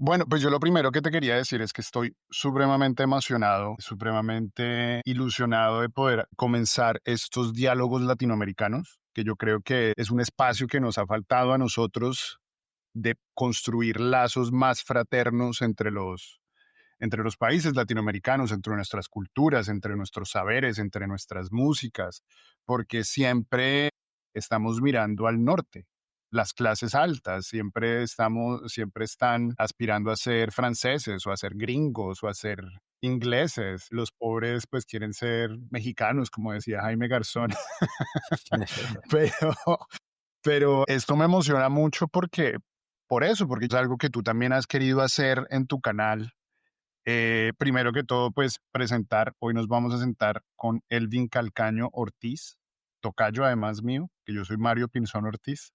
Bueno, pues yo lo primero que te quería decir es que estoy supremamente emocionado, supremamente ilusionado de poder comenzar estos diálogos latinoamericanos, que yo creo que es un espacio que nos ha faltado a nosotros de construir lazos más fraternos entre los países latinoamericanos, entre nuestras culturas, entre nuestros saberes, entre nuestras músicas, porque siempre estamos mirando al norte. Las clases altas siempre están aspirando a ser franceses o a ser gringos o a ser ingleses. Los pobres pues quieren ser mexicanos, como decía Jaime Garzón. pero, pero esto me emociona mucho porque es algo que tú también has querido hacer en tu canal. Primero que todo, pues presentar, hoy nos vamos a sentar con Elvin Calcaño Ortiz, tocayo además mío, que yo soy Mario Pinzón Ortiz,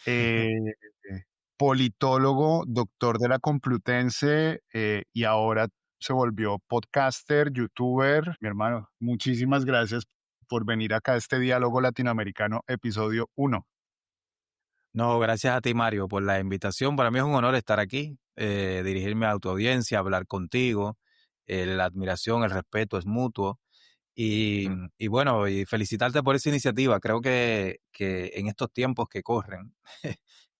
eh, politólogo, doctor de la Complutense y ahora se volvió podcaster, youtuber. Mi hermano, muchísimas gracias por venir acá a este diálogo latinoamericano, episodio uno. No, gracias a ti, Mario, por la invitación. Para mí es un honor estar aquí, dirigirme a tu audiencia, hablar contigo. La admiración, el respeto es mutuo. Y, Mm, y bueno, y felicitarte por esa iniciativa. Creo que en estos tiempos que corren,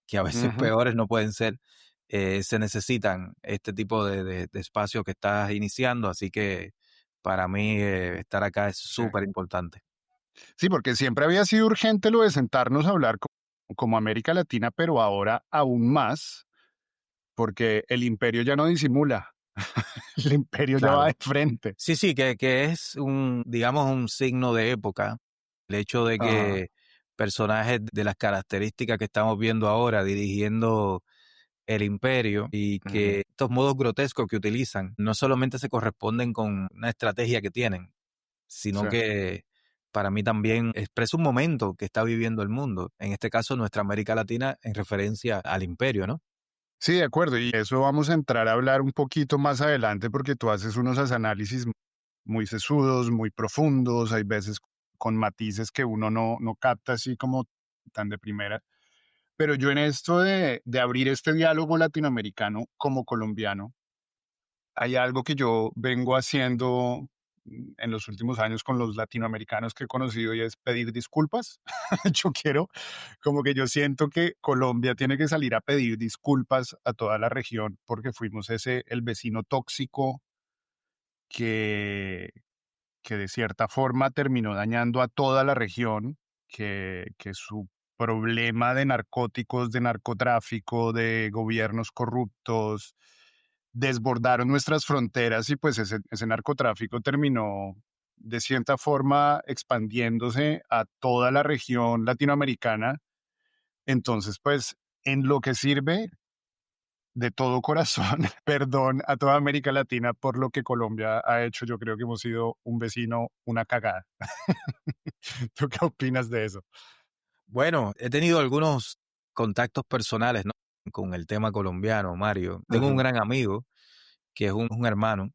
que a veces ujú, peores no pueden ser, se necesitan este tipo de espacios que estás iniciando. Así que para mí estar acá es sí. súper importante. Sí, porque siempre había sido urgente lo de sentarnos a hablar como América Latina, pero ahora aún más, porque el imperio ya no disimula, el imperio ya va Claro. de frente. Sí, sí, que es un, digamos, un signo de época. El hecho de Ajá, que personajes de las características que estamos viendo ahora dirigiendo el imperio y ujú, que estos modos grotescos que utilizan no solamente se corresponden con una estrategia que tienen, sí. sino que para mí también expresa un momento que está viviendo el mundo. En este caso, nuestra América Latina en referencia al imperio, ¿no? Sí, de acuerdo, y eso vamos a entrar a hablar un poquito más adelante porque tú haces unos análisis muy sesudos, muy profundos, hay veces con matices que uno no capta así como tan de primera. Pero yo en esto de abrir este diálogo latinoamericano como colombiano, hay algo que yo vengo haciendo en los últimos años con los latinoamericanos que he conocido y es pedir disculpas. Yo quiero, como que yo siento que Colombia tiene que salir a pedir disculpas a toda la región porque fuimos el vecino tóxico que, que de cierta forma terminó dañando a toda la región, que su problema de narcóticos, de narcotráfico, de gobiernos corruptos, desbordaron nuestras fronteras y pues ese narcotráfico terminó de cierta forma expandiéndose a toda la región latinoamericana. Entonces, pues, en lo que sirve de todo corazón, perdón a toda América Latina por lo que Colombia ha hecho. Yo creo que hemos sido un vecino, una cagada. ¿Tú qué opinas de eso? Bueno, he tenido algunos contactos personales, ¿no? Con el tema colombiano, Mario. Tengo un Ujú, gran amigo que es un hermano.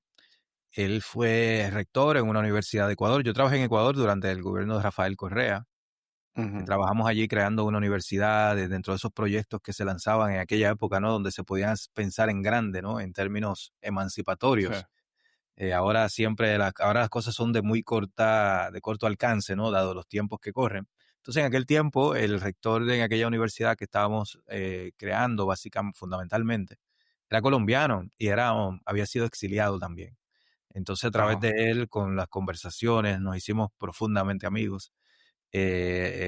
Él fue rector en una universidad de Ecuador. Yo trabajé en Ecuador durante el gobierno de Rafael Correa. ujú, Trabajamos allí creando una universidad dentro de esos proyectos que se lanzaban en aquella época, ¿no? Donde se podían pensar en grande, ¿no? En términos sí, emancipatorios. Ahora las cosas son de corto alcance, ¿no? Dado los tiempos que corren. Entonces, en aquel tiempo, el rector de aquella universidad que estábamos creando, básicamente, fundamentalmente, era colombiano y había sido exiliado también. Entonces, a través de ajá, él, con las conversaciones, nos hicimos profundamente amigos.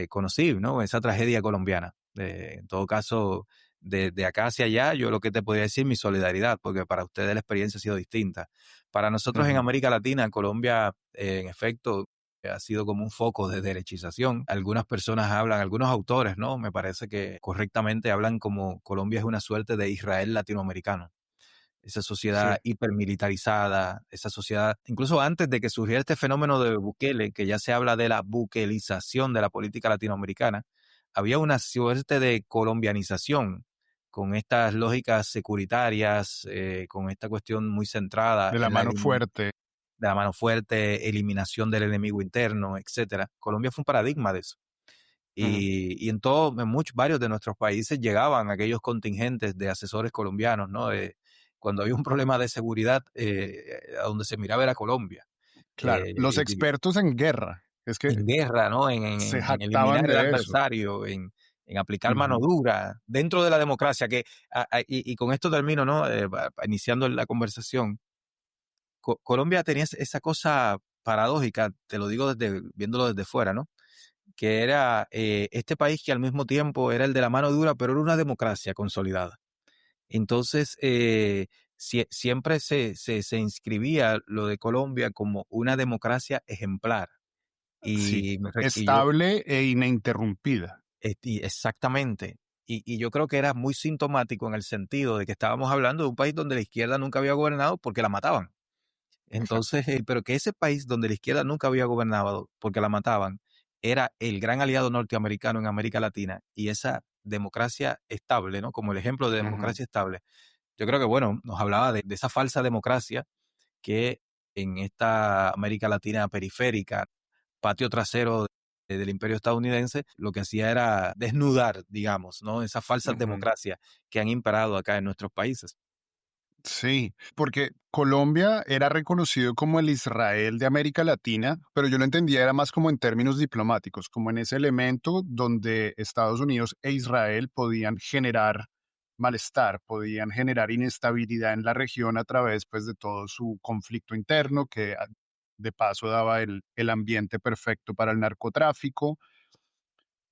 Conocí, ¿no? Esa tragedia colombiana. En todo caso, de acá hacia allá, yo lo que te podría decir, mi solidaridad, porque para ustedes la experiencia ha sido distinta. Para nosotros en ujú, América Latina, Colombia, en efecto, ha sido como un foco de derechización. Algunas personas hablan, algunos autores, ¿no? Me parece que correctamente hablan como Colombia es una suerte de Israel latinoamericano, esa sí, sociedad hipermilitarizada, esa sociedad, incluso antes de que surgiera este fenómeno de Bukele, que ya se habla de la buquelización de la política latinoamericana, había una suerte de colombianización con estas lógicas securitarias, con esta cuestión muy centrada de la en la mano fuerte. de la mano fuerte, eliminación del enemigo interno, etcétera. Colombia fue un paradigma de eso. Ujú. Y en todo, varios de nuestros países llegaban aquellos contingentes de asesores colombianos, ¿no? Cuando había un problema de seguridad, a donde se miraba era Colombia. Claro, los Y expertos en guerra, es que en guerra, ¿no? se En jactaban eliminar el de eso. adversario, en aplicar mano Ujú. dura dentro de la democracia. Y con esto termino, ¿no? Iniciando la conversación. Colombia tenía esa cosa paradójica, te lo digo viéndolo desde fuera, ¿no? Que era este país que al mismo tiempo era el de la mano dura, pero era una democracia consolidada. Entonces, siempre se inscribía lo de Colombia como una democracia ejemplar. Sí, Y yo, estable e ininterrumpida. exactamente. Y yo creo que era muy sintomático en el sentido de que estábamos hablando de un país donde la izquierda nunca había gobernado porque la mataban. Exacto. Entonces, pero que ese país donde la izquierda nunca había gobernado porque la mataban, era el gran aliado norteamericano en América Latina y esa democracia estable, ¿no? Como el ejemplo de Ujú, democracia estable. Yo creo que, bueno, nos hablaba de esa falsa democracia que en esta América Latina periférica, patio trasero del imperio estadounidense, lo que hacía era desnudar, digamos, ¿no? Esas falsas ujú. democracias que han imperado acá en nuestros países. Sí, porque Colombia era reconocido como el Israel de América Latina, pero yo lo entendía era más como en términos diplomáticos, como en ese elemento donde Estados Unidos e Israel podían generar malestar, podían generar inestabilidad en la región a través pues de todo su conflicto interno que de paso daba el ambiente perfecto para el narcotráfico.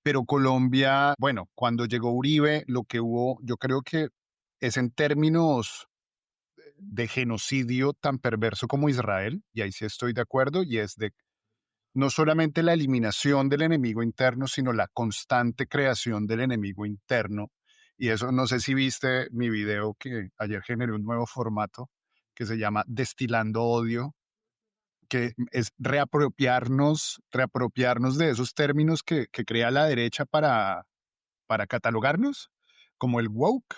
Pero Colombia, bueno, cuando llegó Uribe, lo que hubo, yo creo que es en términos de genocidio tan perverso como Israel, y ahí sí estoy de acuerdo, y es de no solamente la eliminación del enemigo interno, sino la constante creación del enemigo interno. Y eso, no sé si viste mi video que ayer generé un nuevo formato que se llama Destilando Odio, que es reapropiarnos de esos términos que crea la derecha para catalogarnos, como el woke,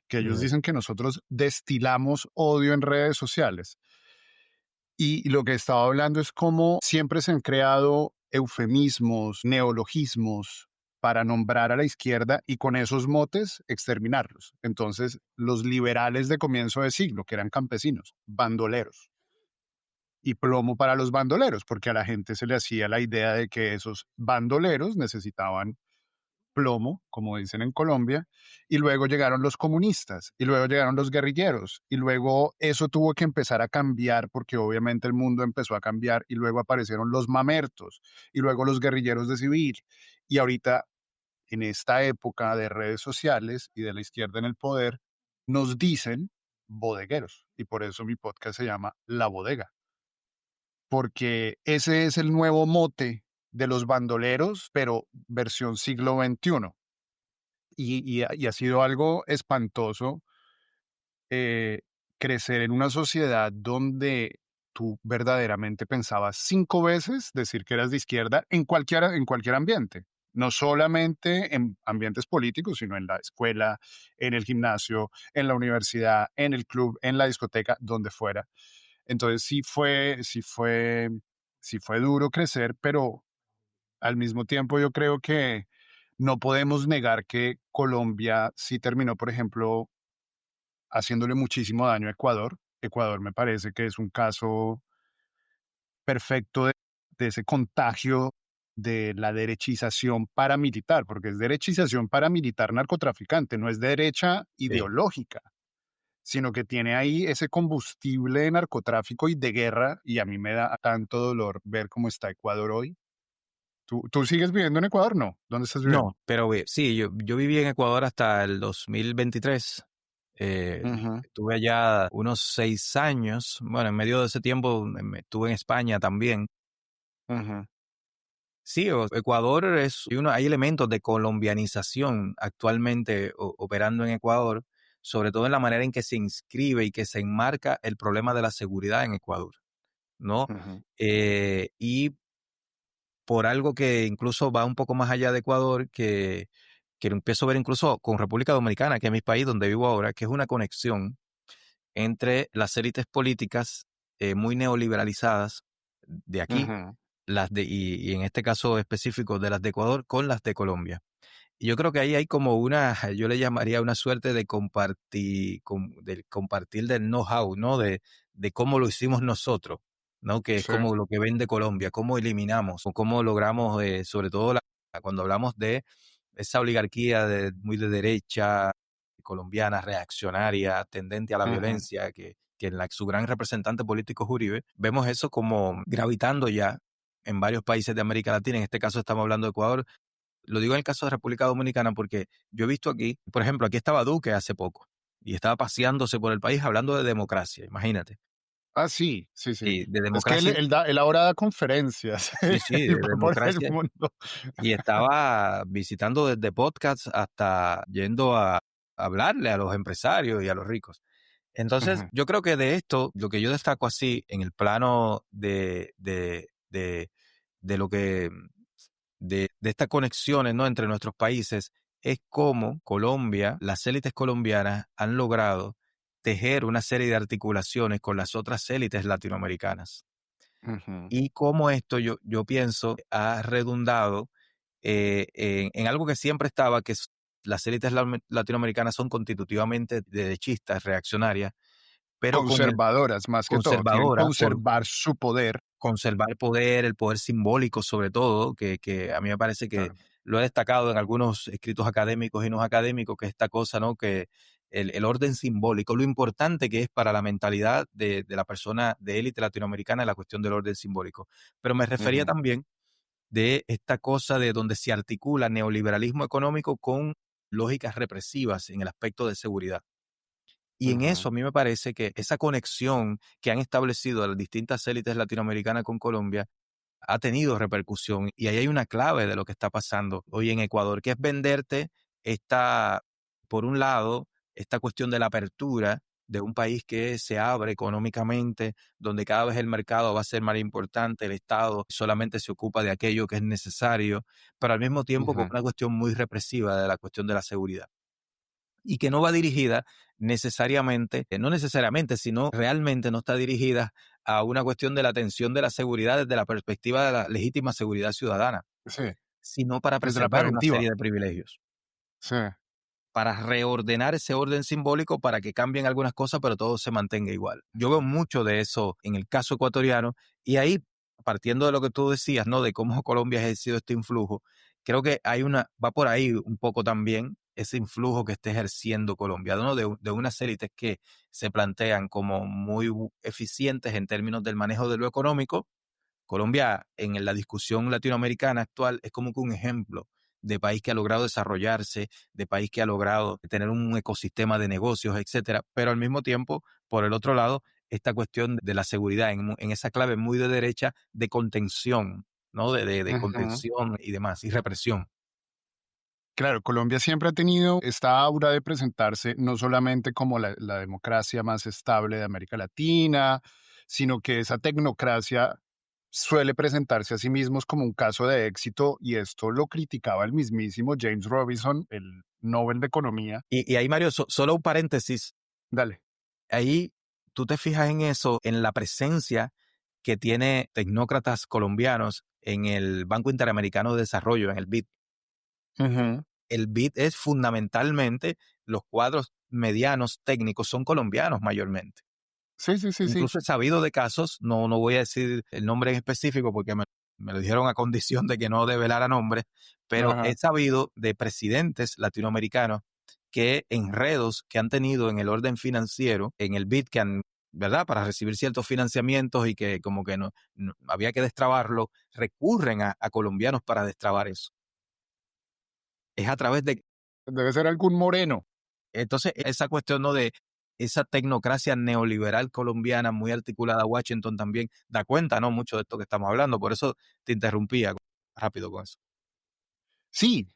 que ellos Mm. dicen que nosotros destilamos odio en redes sociales. Y lo que estaba hablando es cómo siempre se han creado eufemismos, neologismos para nombrar a la izquierda y con esos motes exterminarlos. Entonces, los liberales de comienzo de siglo, que eran campesinos, bandoleros, y plomo para los bandoleros, porque a la gente se le hacía la idea de que esos bandoleros necesitaban plomo, como dicen en Colombia, y luego llegaron los comunistas, y luego llegaron los guerrilleros, y luego eso tuvo que empezar a cambiar porque obviamente el mundo empezó a cambiar, y luego aparecieron los mamertos, y luego los guerrilleros de civil, y ahorita, en esta época de redes sociales y de la izquierda en el poder, nos dicen bodegueros, y por eso mi podcast se llama La Bodega, porque ese es el nuevo mote de los bandoleros, pero versión siglo XXI y ha sido algo espantoso eh, crecer en una sociedad donde tú verdaderamente pensabas 5 veces decir que eras de izquierda en cualquier ambiente, no solamente en ambientes políticos, sino en la escuela, en el gimnasio, en la universidad, en el club, en la discoteca, donde fuera. Entonces sí fue duro crecer, pero al mismo tiempo yo creo que no podemos negar que Colombia sí terminó, por ejemplo, haciéndole muchísimo daño a Ecuador. Ecuador me parece que es un caso perfecto de ese contagio de la derechización paramilitar, porque es derechización paramilitar narcotraficante, no es derecha Sí. ideológica, sino que tiene ahí ese combustible de narcotráfico y de guerra, y a mí me da tanto dolor ver cómo está Ecuador hoy. ¿Tú sigues viviendo en Ecuador? No. ¿Dónde estás viviendo? No, pero sí, yo viví en Ecuador hasta el 2023. Ujú, Estuve allá unos 6 años. Bueno, en medio de ese tiempo estuve en España también. ujú, Sí, Ecuador hay elementos de colombianización actualmente operando en Ecuador, sobre todo en la manera en que se inscribe y que se enmarca el problema de la seguridad en Ecuador, ¿no? ujú, Y por algo que incluso va un poco más allá de Ecuador, que lo empiezo a ver incluso con República Dominicana, que es mi país donde vivo ahora, que es una conexión entre las élites políticas muy neoliberalizadas de aquí, ujú. y en este caso específico de las de Ecuador con las de Colombia. Y yo creo que ahí hay como una, yo le llamaría una suerte de compartir del know-how, ¿no? De cómo lo hicimos nosotros, ¿no? Que es Sí. como lo que vende Colombia, cómo eliminamos o cómo logramos, sobre todo cuando hablamos de esa oligarquía muy de derecha, colombiana, reaccionaria, tendente a la Ujú. violencia, que en su gran representante político es Uribe, vemos eso como gravitando ya en varios países de América Latina. En este caso estamos hablando de Ecuador. Lo digo en el caso de República Dominicana porque yo he visto aquí, por ejemplo, aquí estaba Duque hace poco y estaba paseándose por el país hablando de democracia, imagínate. Ah, sí, sí, sí. Sí, de Es que él democracia, él da él ahora da conferencias, sí, sí, él de va por el democracia. mundo. Y estaba visitando desde podcasts hasta yendo a hablarle a los empresarios y a los ricos. Entonces, Ujú, yo creo que de esto, lo que yo destaco así en el plano de lo que, de estas conexiones, ¿no? Entre nuestros países, es cómo Colombia, las élites colombianas han logrado tejer una serie de articulaciones con las otras élites latinoamericanas. ujú, Y cómo esto yo pienso ha redundado en algo que siempre estaba, que las élites latinoamericanas son constitutivamente derechistas, reaccionarias, pero con el conservadoras, más que todo, quieren conservadora por conservar su poder. conservar poder, el poder simbólico sobre todo, que a mí me parece que Claro. lo he destacado en algunos escritos académicos y no académicos, que esta cosa, ¿no? Que el orden simbólico, lo importante que es para la mentalidad de la persona de élite latinoamericana la cuestión del orden simbólico. Pero me refería Ujú, también de esta cosa de donde se articula neoliberalismo económico con lógicas represivas en el aspecto de seguridad. Y en eso ujú, a mí me parece que esa conexión que han establecido las distintas élites latinoamericanas con Colombia ha tenido repercusión y ahí hay una clave de lo que está pasando hoy en Ecuador, que es venderte esta, por un lado, esta cuestión de la apertura de un país que se abre económicamente, donde cada vez el mercado va a ser más importante, el Estado solamente se ocupa de aquello que es necesario, pero al mismo tiempo con ujú, una cuestión muy represiva de la cuestión de la seguridad y que no va dirigida necesariamente, no necesariamente, sino realmente no está dirigida a una cuestión de la atención de la seguridad desde la perspectiva de la legítima seguridad ciudadana, sí, sino para desde la preservar una preventiva. serie de privilegios, Sí, para reordenar ese orden simbólico para que cambien algunas cosas, pero todo se mantenga igual. Yo veo mucho de eso en el caso ecuatoriano y ahí, partiendo de lo que tú decías, ¿no? De cómo Colombia ha ejercido este influjo, creo que va por ahí un poco también ese influjo que está ejerciendo Colombia, ¿no? De unas élites que se plantean como muy eficientes en términos del manejo de lo económico. Colombia en la discusión latinoamericana actual es como que un ejemplo de país que ha logrado desarrollarse, de país que ha logrado tener un ecosistema de negocios, etcétera, pero al mismo tiempo, por el otro lado, esta cuestión de la seguridad en esa clave muy de derecha de contención, ¿no? De ujú. contención y demás, y represión. Claro, Colombia siempre ha tenido esta aura de presentarse no solamente como la democracia más estable de América Latina, sino que esa tecnocracia suele presentarse a sí mismos como un caso de éxito, y esto lo criticaba el mismísimo James Robinson, el Nobel de Economía. Y ahí, Mario, solo un paréntesis, Dale. ahí tú te fijas en eso, en la presencia que tiene tecnócratas colombianos en el Banco Interamericano de Desarrollo, en el BID. Ujú. El BID es fundamentalmente, los cuadros medianos técnicos son colombianos mayormente. Sí, sí, sí, sí. Incluso he sabido de casos, no voy a decir el nombre en específico porque me lo dijeron a condición de que no develara nombres, pero he Ajá. sabido de presidentes latinoamericanos que enredos que han tenido en el orden financiero, en el BID, que han, ¿verdad? Para recibir ciertos financiamientos y que como que no había que destrabarlo, recurren a colombianos para destrabar eso. Es a través de Debe ser algún moreno. Entonces, esa cuestión, ¿no? De esa tecnocracia neoliberal colombiana muy articulada a Washington también da cuenta, ¿no? Mucho de esto que estamos hablando. Por eso te interrumpía rápido con eso. Sí,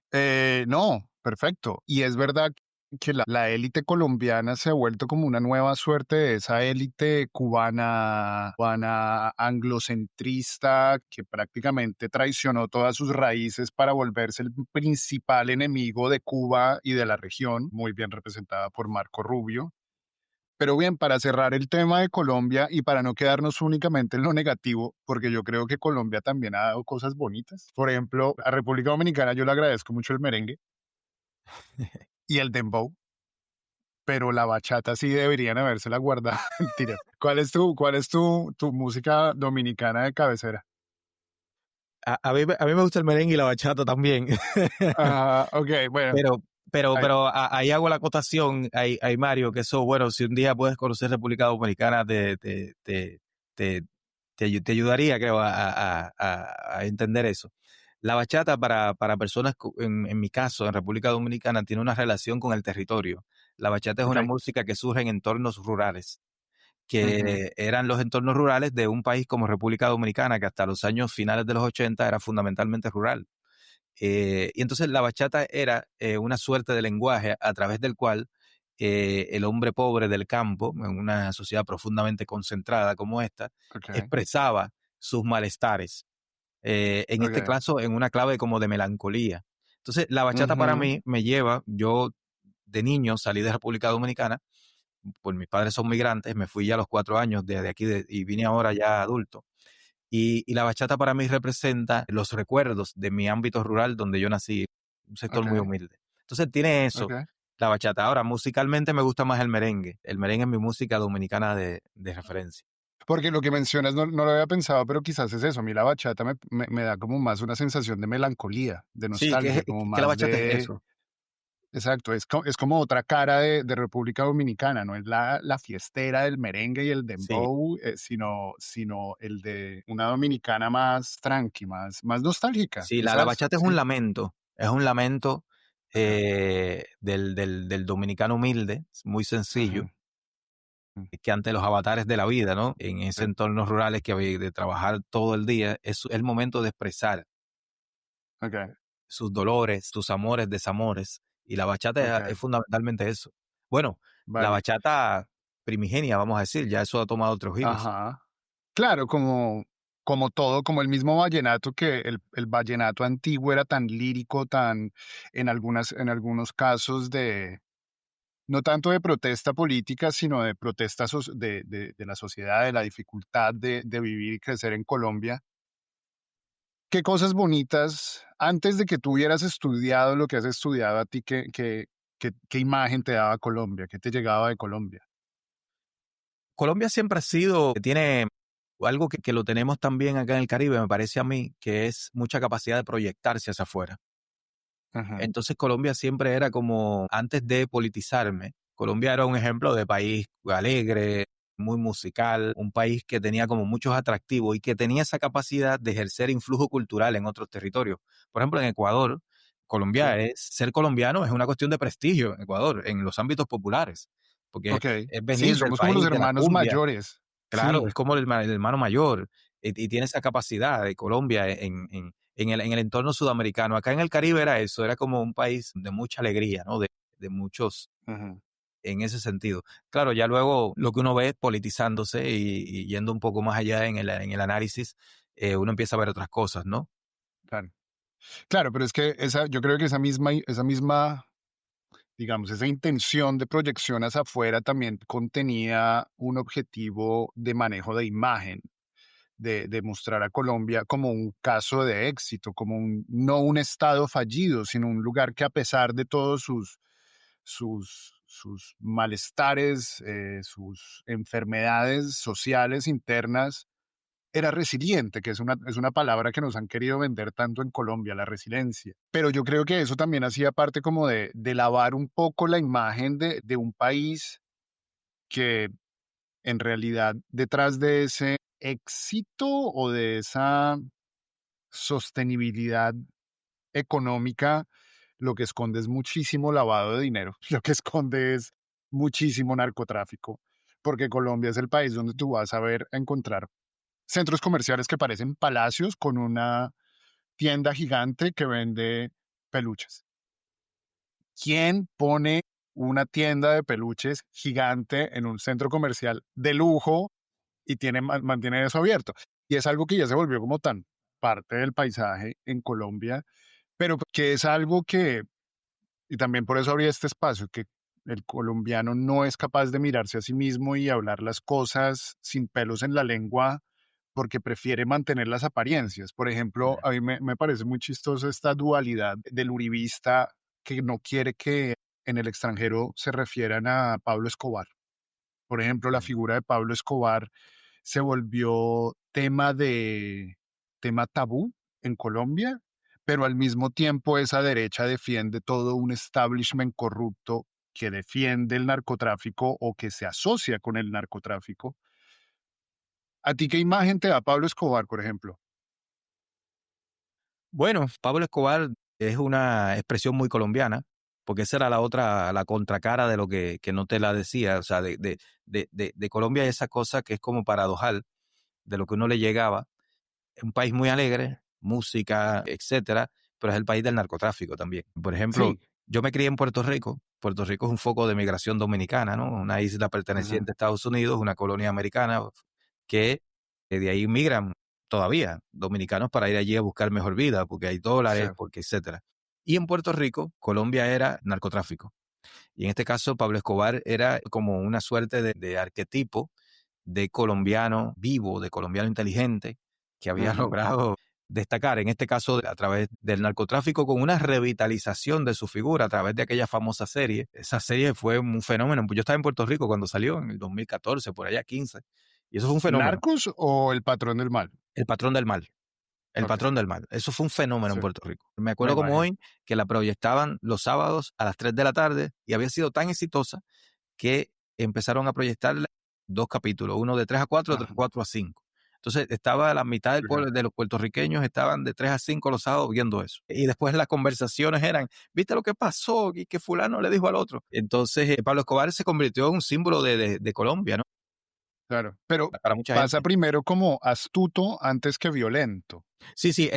no, perfecto. Y es verdad que la élite colombiana se ha vuelto como una nueva suerte de esa élite cubana anglocentrista que prácticamente traicionó todas sus raíces para volverse el principal enemigo de Cuba y de la región, muy bien representada por Marco Rubio. Pero bien, para cerrar el tema de Colombia y para no quedarnos únicamente en lo negativo, porque yo creo que Colombia también ha dado cosas bonitas. Por ejemplo, a República Dominicana yo le agradezco mucho el merengue y el dembow, pero la bachata sí deberían habérsela guardado. Mentiras. ¿Cuál es tu música dominicana de cabecera? A mí me gusta el merengue y la bachata también. Ah, ok, bueno. Pero, Ay, ahí hago la acotación, ahí Mario, que eso, bueno, si un día puedes conocer República Dominicana, te, te ayudaría, creo, a entender eso. La bachata para personas, en mi caso, en República Dominicana, tiene una relación con el territorio. La bachata es ok. una música que surge en entornos rurales, Ujú, que eran los entornos rurales de un país como República Dominicana, que hasta los años finales de los 80 era fundamentalmente rural. Y entonces la bachata era una suerte de lenguaje a través del cual el hombre pobre del campo, en una sociedad profundamente concentrada como esta, ok, expresaba sus malestares. En este ok. caso, en una clave como de melancolía. Entonces, la bachata para Ujú, mí me lleva, yo de niño salí de República Dominicana, pues mis padres son migrantes, me fui ya a los 4 años de aquí y vine ahora ya adulto. Y la bachata para mí representa los recuerdos de mi ámbito rural donde yo nací, un sector ok, muy humilde. Entonces tiene eso, ok. la bachata. Ahora, musicalmente me gusta más el merengue. El merengue es mi música dominicana de referencia. Porque lo que mencionas no lo había pensado, pero quizás es eso. A mí la bachata me da como más una sensación de melancolía, de Sí, nostalgia, como que la más bachata es de. eso. Exacto, es como otra cara de República Dominicana, no es la fiestera del merengue y el Sí, dembow, sino el de una dominicana más tranqui, más nostálgica, sí, la quizás, bachata sí. es un lamento Okey. del dominicano humilde, muy sencillo, Ujú, mm, que ante los avatares de la vida, ¿no? En sí, ese entorno rurales que había de trabajar todo el día, es el momento de expresar okey, sus dolores, sus amores, desamores, y la bachata es okey, fundamentalmente eso. Bueno, la vale. bachata primigenia, vamos a decir, ya eso ha tomado otros giros. Ajá. Claro, como todo, como el mismo vallenato, que el vallenato antiguo era tan lírico, tan en algunos casos de no tanto de protesta política, sino de protesta de la sociedad, de la dificultad de vivir y crecer en Colombia. ¿Qué cosas bonitas, antes de que tú hubieras estudiado lo que has estudiado a ti, qué imagen te daba Colombia? ¿Qué te llegaba de Colombia? Colombia siempre ha sido, tiene algo que lo tenemos también acá en el Caribe, me parece a mí, que es mucha capacidad de proyectarse hacia afuera. Ajá, Entonces Colombia siempre era como, antes de politizarme, Colombia era un ejemplo de país alegre, muy musical, un país que tenía como muchos atractivos y que tenía esa capacidad de ejercer influjo cultural en otros territorios. Por ejemplo, en Ecuador, sí. ser colombiano es una cuestión de prestigio en Ecuador, en los ámbitos populares, porque Okey. es Sí, venir del somos como los país de la hermanos cumbia. mayores. Claro, es Sí. como el hermano mayor, y tiene esa capacidad de Colombia en el entorno sudamericano. Acá en el Caribe era eso, era como un país de mucha alegría, ¿no? De muchos, Ujú, en ese sentido. Claro, ya luego lo que uno ve es politizándose y yendo un poco más allá en el análisis, uno empieza a ver otras cosas, ¿no? claro. Claro, pero es que yo creo que esa misma, digamos, esa intención de proyección hacia afuera también contenía un objetivo de manejo de imagen, de mostrar a Colombia como un caso de éxito, como no un estado fallido, sino un lugar que a pesar de todos sus malestares, sus enfermedades sociales internas, era resiliente, que es una palabra que nos han querido vender tanto en Colombia, la resiliencia. Pero yo creo que eso también hacía parte como de lavar un poco la imagen de un país que en realidad detrás de ese éxito o de esa sostenibilidad económica, lo que esconde es muchísimo lavado de dinero, lo que esconde es muchísimo narcotráfico, porque Colombia es el país donde tú vas a encontrar centros comerciales que parecen palacios con una tienda gigante que vende peluches. ¿Quién pone una tienda de peluches gigante en un centro comercial de lujo y mantiene eso abierto? Y es algo que ya se volvió como tan parte del paisaje en Colombia, pero que es algo que, y también por eso habría este espacio, que El colombiano no es capaz de mirarse a sí mismo y hablar las cosas sin pelos en la lengua porque prefiere mantener las apariencias. Por ejemplo, a mí me parece muy chistoso esta dualidad del uribista que no quiere que en el extranjero se refieran a Pablo Escobar. Por ejemplo, la figura de Pablo Escobar se volvió tema tabú en Colombia, pero al mismo tiempo esa derecha defiende todo un establishment corrupto que defiende el narcotráfico o que se asocia con el narcotráfico. ¿A ti qué imagen te da Pablo Escobar, por ejemplo? Bueno, Pablo Escobar es una expresión muy colombiana, porque esa era la otra, la contracara de lo que no te la decía, o sea, de Colombia esa cosa que es como paradojal, de lo que uno le llegaba. Es un país muy alegre, música, etcétera, pero es el país del narcotráfico también. Por ejemplo, Sí. yo me crié en Puerto Rico. Puerto Rico es un foco de migración dominicana, ¿no? Una isla Ujú. perteneciente a Estados Unidos, una colonia americana, que de ahí migran todavía dominicanos para ir allí a buscar mejor vida, porque hay Sí. dólares, porque etcétera. Y en Puerto Rico, Colombia era narcotráfico. Y en este caso, Pablo Escobar era como una suerte de arquetipo de colombiano vivo, de colombiano inteligente, que había Ujú. logrado destacar, en este caso a través del narcotráfico, con una revitalización de su figura a través de aquella famosa serie. Esa serie fue un fenómeno. Yo estaba en Puerto Rico cuando salió, en el 2014, por allá 15, y eso fue un fenómeno. ¿Narcos o El Patrón del Mal? El patrón del mal. El Ok, patrón del mal. Eso fue un fenómeno en sí, Puerto Rico. Me me acuerdo como imagino. hoy que la proyectaban los sábados a las 3 de la tarde y había sido tan exitosa que empezaron a proyectar 2 capítulos, uno de 3 a 4, otro de Ajá, 4 a 5. Entonces, estaba la mitad del pueblo, fíjate. de los puertorriqueños estaban de 3 a 5 los sábados viendo eso. Y después las conversaciones eran, ¿viste lo que pasó? Y que fulano le dijo al otro. Entonces, Pablo Escobar se convirtió en un símbolo de Colombia, ¿no? Claro, pero Para mucha pasa gente. primero como astuto antes que violento. Sí, sí,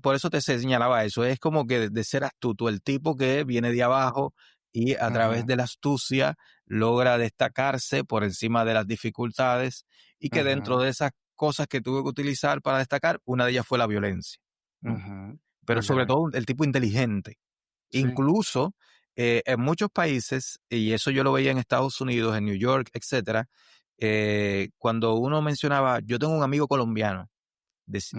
por eso te señalaba eso. Es como que de ser astuto, el tipo que viene de abajo y a través Ajá, de la astucia logra destacarse por encima de las dificultades y que dentro ajá, de esas cosas que tuve que utilizar para destacar, una de ellas fue la violencia, ¿no? ajá. Pero Ya sobre veo. todo el tipo inteligente. Sí. Incluso en muchos países, y eso yo lo veía en Estados Unidos, en New York, etcétera, cuando uno mencionaba, yo tengo un amigo colombiano,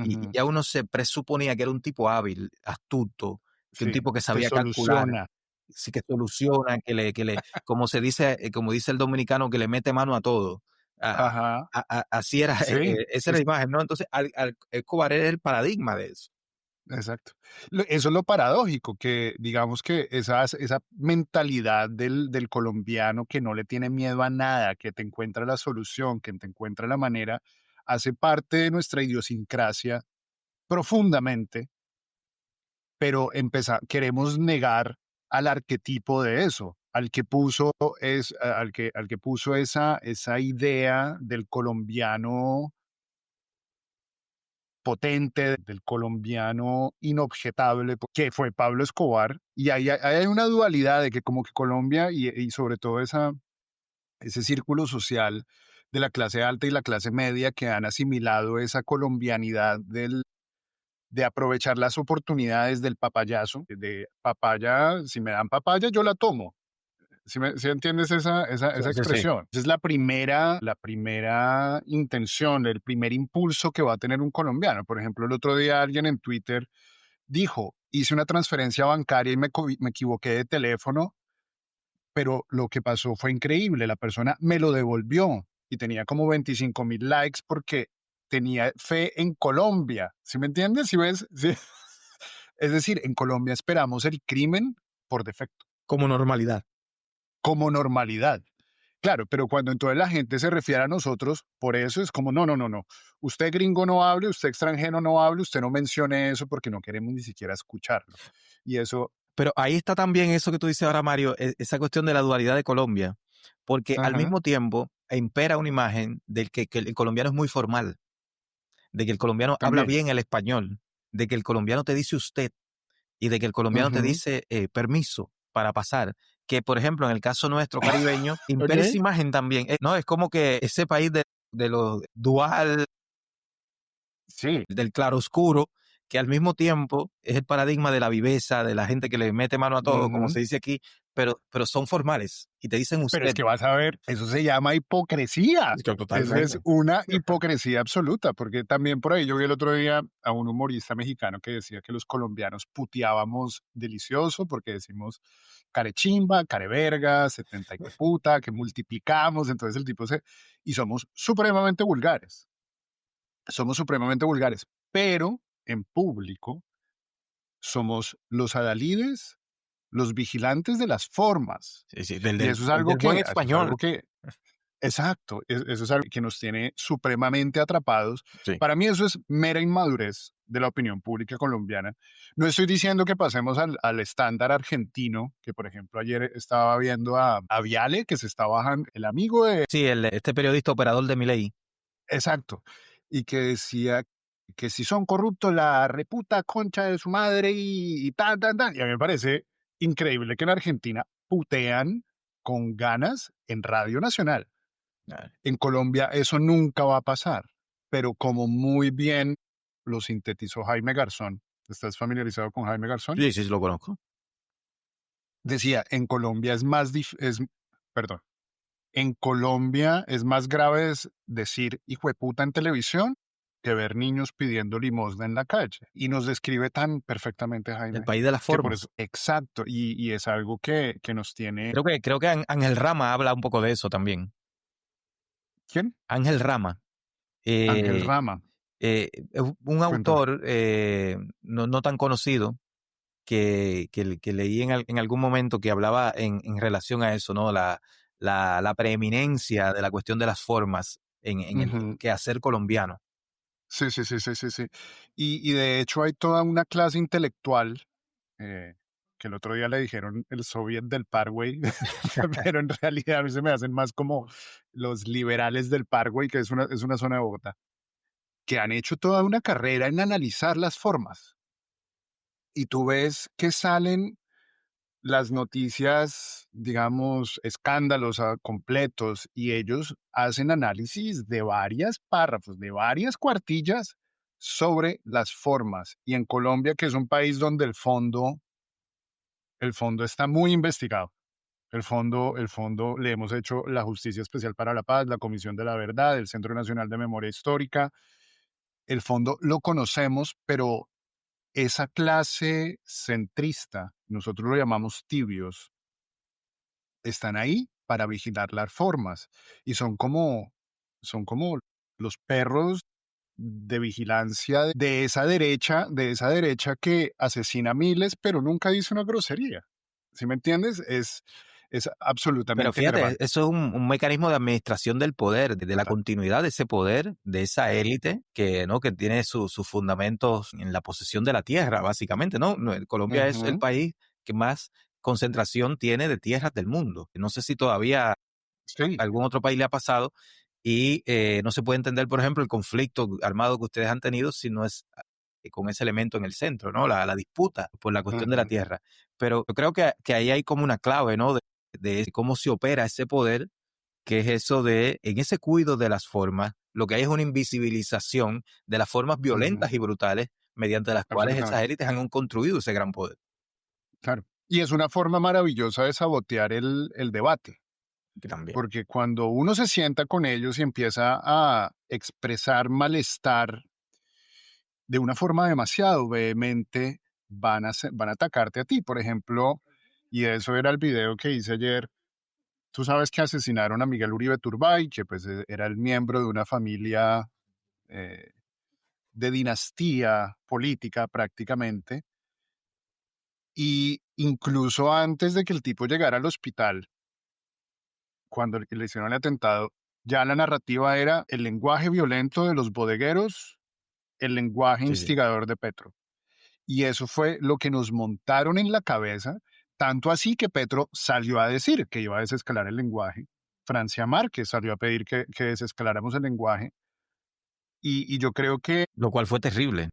y Ujú. ya uno se presuponía que era un tipo hábil, astuto, que un Sí, tipo que que sabía calcular, soluciona. sí que soluciona, como se dice, como dice el dominicano, que le mete mano a todo. A- Ajá, Así era, sí, esa sí, era la sí, imagen, ¿no? Entonces, Escobar era el paradigma de eso. exacto. Eso es lo paradójico, que digamos que esa mentalidad del colombiano que no le tiene miedo a nada, que te encuentra la solución, que te encuentra la manera, hace parte de nuestra idiosincrasia profundamente, pero queremos negar al arquetipo de eso, al que puso esa idea del colombiano potente, del colombiano inobjetable, que fue Pablo Escobar. Y ahí hay una dualidad de que como que Colombia y sobre todo ese círculo social de la clase alta y la clase media que han asimilado esa colombianidad de aprovechar las oportunidades del papayazo, de papaya, si me dan papaya, yo la tomo. Si entiendes Sí, esa sí, sí. expresión? Esa es la primera intención, el primer impulso que va a tener un colombiano. Por ejemplo, el otro día alguien en Twitter dijo, hice una transferencia bancaria y me equivoqué de teléfono, pero lo que pasó fue increíble. La persona me lo devolvió y tenía como 25,000 likes porque tenía fe en Colombia. ¿Sí me entiendes? ¿Sí ves? Sí. Es decir, en Colombia esperamos el crimen por defecto, Como normalidad. como normalidad. Claro, pero cuando entonces la gente se refiere a nosotros, por eso es como, no, no, no, no. Usted gringo no hable, usted extranjero no hable, usted no mencione eso porque no queremos ni siquiera escucharlo. Y eso, Pero ahí está también eso que tú dices ahora, Mario, esa cuestión de la dualidad de Colombia, porque al ajá, mismo tiempo impera una imagen del que el colombiano es muy formal, de que el colombiano habla también. bien el español, de que el colombiano te dice usted y de que el colombiano te Ujú. dice permiso para pasar. Que, por ejemplo, en el caso nuestro caribeño, impera esa Ok. imagen también. ¿No? Es como que ese país de lo dual, Sí, del claroscuro, que al mismo tiempo es el paradigma de la viveza, de la gente que le mete mano a todo, como Ujú. se dice aquí, pero son formales y te dicen Pero es usted. que vas a ver, eso se llama hipocresía. Es que Eso es totalmente. una hipocresía absoluta, porque también por ahí yo vi el otro día a un humorista mexicano que decía que los colombianos puteábamos delicioso porque decimos carechimba, careverga, 70 y puta, que multiplicamos, entonces el tipo se... Y somos supremamente vulgares, pero en público somos los adalides, los vigilantes de las formas. Sí, sí, Y eso es del buen eso es español. algo que exacto, eso es algo que nos tiene supremamente atrapados. Sí. Para mí eso es mera inmadurez de la opinión pública colombiana. No estoy diciendo que pasemos al estándar argentino, que por ejemplo ayer estaba viendo a Viale, que se está bajando, el amigo de... Sí, este periodista operador de Milei. Exacto, y que decía que si son corruptos, la reputa concha de su madre y tan, tan, tan. Y a mí me parece increíble que en Argentina putean con ganas en Radio Nacional. Ah, En Colombia eso nunca va a pasar, pero como muy bien lo sintetizó Jaime Garzón, ¿estás familiarizado con Jaime Garzón? sí, sí, sí, lo conozco. Decía, en Colombia perdón, en Colombia es más grave decir hijo de puta en televisión que ver niños pidiendo limosna en la calle. Y nos describe tan perfectamente El Jaime, país de las que por eso, formas. exacto, y es algo que nos tiene... Creo que Ángel Rama habla un poco de eso también. ¿Quién? Ángel Rama. Ángel eh, Rama, es un cuéntame. autor no tan conocido que leí en algún momento que hablaba en relación a eso, ¿no? La preeminencia de la cuestión de las formas en el Ujú. quehacer colombiano. Sí, sí, sí, sí, sí, sí. Y de hecho hay toda una clase intelectual eh, que el otro día le dijeron el Soviet del Paraguay, pero en realidad a mí se me hacen más como los liberales del Paraguay, que es una zona de Bogotá, que han hecho toda una carrera en analizar las formas. Y tú ves que salen las noticias, digamos, escándalos completos, y ellos hacen análisis de varias párrafos, de varias cuartillas sobre las formas. Y en Colombia, que es un país donde el fondo está muy investigado. El fondo le hemos hecho la Justicia Especial para la Paz, la Comisión de la Verdad, el Centro Nacional de Memoria Histórica. El fondo lo conocemos, pero esa clase centrista, nosotros lo llamamos tibios, están ahí para vigilar las formas y son como los perros de vigilancia de esa derecha que asesina miles, pero nunca dice una grosería. ¿Sí me entiendes? Es Pero absolutamente fíjate, enervante. eso es un mecanismo de administración del poder, de la Total. continuidad de ese poder, de esa élite que, ¿no? que tiene sus fundamentos en la posesión de la tierra, básicamente, ¿no? Colombia es el Ujú. país que más concentración tiene de tierras del mundo. No sé si todavía Sí. algún otro país le ha pasado y no se puede entender, por ejemplo, el conflicto armado que ustedes han tenido si no es con ese elemento en el centro, ¿no? La disputa por la cuestión de la Ujú. tierra. Pero yo creo que ahí hay como una clave, ¿no? De cómo se opera ese poder, que es eso de, en ese cuidado de las formas, lo que hay es una invisibilización de las formas Ujú. violentas y brutales mediante las cuales esas Absolutamente. élites han construido ese gran poder. Claro. Y es una forma maravillosa de sabotear el debate, Que también. porque cuando uno se sienta con ellos y empieza a expresar malestar de una forma demasiado vehemente, van a atacarte a ti. Por ejemplo, y eso era el video que hice ayer. Tú sabes que asesinaron a Miguel Uribe Turbay, que pues era el miembro de una familia eh, de dinastía política prácticamente. Y incluso antes de que el tipo llegara al hospital, cuando le hicieron el atentado, ya la narrativa era el lenguaje violento de los bodegueros, el lenguaje Sí, sí. instigador de Petro. Y eso fue lo que nos montaron en la cabeza, tanto así que Petro salió a decir que iba a desescalar el lenguaje. Francia Márquez salió a pedir que desescaláramos el lenguaje. Y Lo cual fue terrible.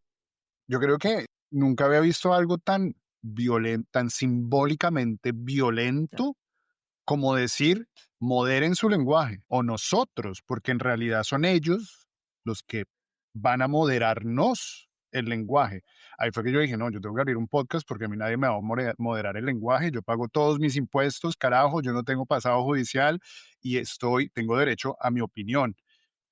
yo creo que nunca había visto algo tan violento, tan simbólicamente violento como decir moderen su lenguaje o nosotros, porque en realidad son ellos los que van a moderarnos. el lenguaje. Ahí fue que yo dije, no, yo tengo que abrir un podcast porque a mí nadie me va a moderar el lenguaje, yo pago todos mis impuestos, carajo, yo no tengo pasado judicial y tengo derecho a mi opinión.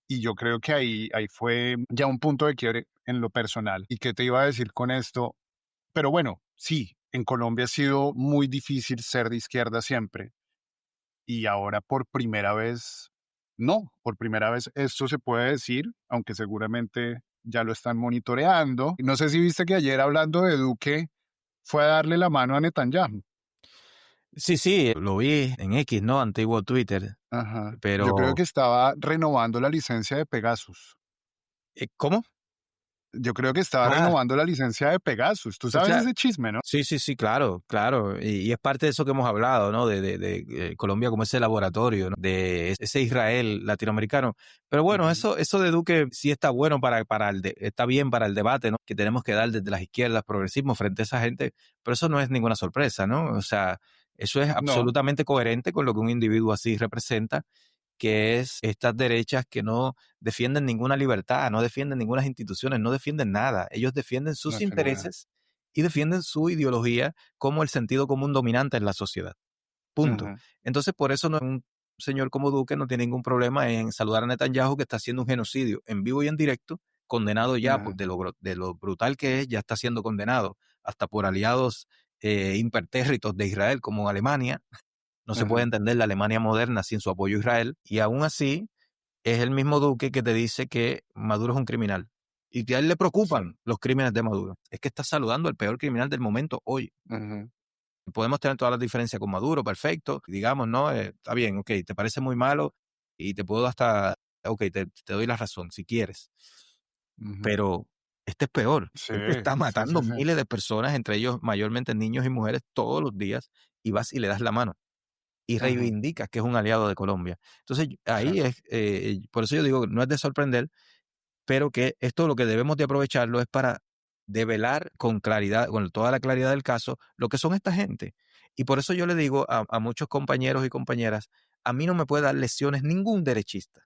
Y yo creo que ahí fue ya un punto de quiebre en lo personal. ¿Y qué te iba a decir con esto? Pero bueno, sí, en Colombia ha sido muy difícil ser de izquierda siempre y ahora por primera vez, no, por primera vez esto se puede decir, aunque seguramente ya lo están monitoreando. No sé si viste que ayer hablando de Duque fue a darle la mano a Netanyahu. Sí, sí, lo vi en X, ¿no? Antiguo Twitter, Ajá. Yo creo pero que estaba renovando la licencia de Pegasus. ¿cómo? Yo creo que estaba Ah, renovando la licencia de Pegasus. Tú o sabes sea, ese chisme, ¿no? sí, sí, sí, claro, claro. Y es parte de eso que hemos hablado, ¿no? De Colombia como ese laboratorio, ¿no? De ese Israel latinoamericano. Pero bueno, Ujú. eso de Duque sí está bueno está bien para el debate, ¿no? Que tenemos que dar desde las izquierdas, progresismo frente a esa gente, pero eso no es ninguna sorpresa, ¿no? O sea, eso es No, absolutamente coherente con lo que un individuo así representa, que es estas derechas que no defienden ninguna libertad, no defienden ninguna instituciones, no defienden nada. Ellos defienden no sus tiene nada. intereses y defienden su ideología como el sentido común dominante en la sociedad. Punto. Ujú, Entonces, por eso un señor como Duque no tiene ningún problema en saludar a Netanyahu, que está haciendo un genocidio en vivo y en directo, condenado ya ujú, de lo brutal que es, ya está siendo condenado hasta por aliados impertérritos de Israel como Alemania. No se puede ujú. entender la Alemania moderna sin su apoyo a Israel, y aún así es el mismo Duque que te dice que Maduro es un criminal. Y que a él le Sí. preocupan los crímenes de Maduro. Es que está saludando al peor criminal del momento hoy. Ujú, Podemos tener todas las diferencias con Maduro, perfecto, digamos, ¿no? Está bien, ok, te parece muy malo y te puedo hasta, ok, te doy la razón si quieres, ujú. pero este es peor. Sí, Este está sí, matando sí, sí. miles de personas, entre ellos mayormente niños y mujeres, todos los días, y vas y le das la mano y Ujú, reivindicas que es un aliado de Colombia. Entonces, sí. ahí es, por eso yo digo, no es de sorprender, pero que esto lo que debemos de aprovecharlo es para develar con claridad, con toda la claridad del caso, lo que son esta gente. Y por eso yo le digo a muchos compañeros y compañeras, a mí no me puede dar lesiones ningún derechista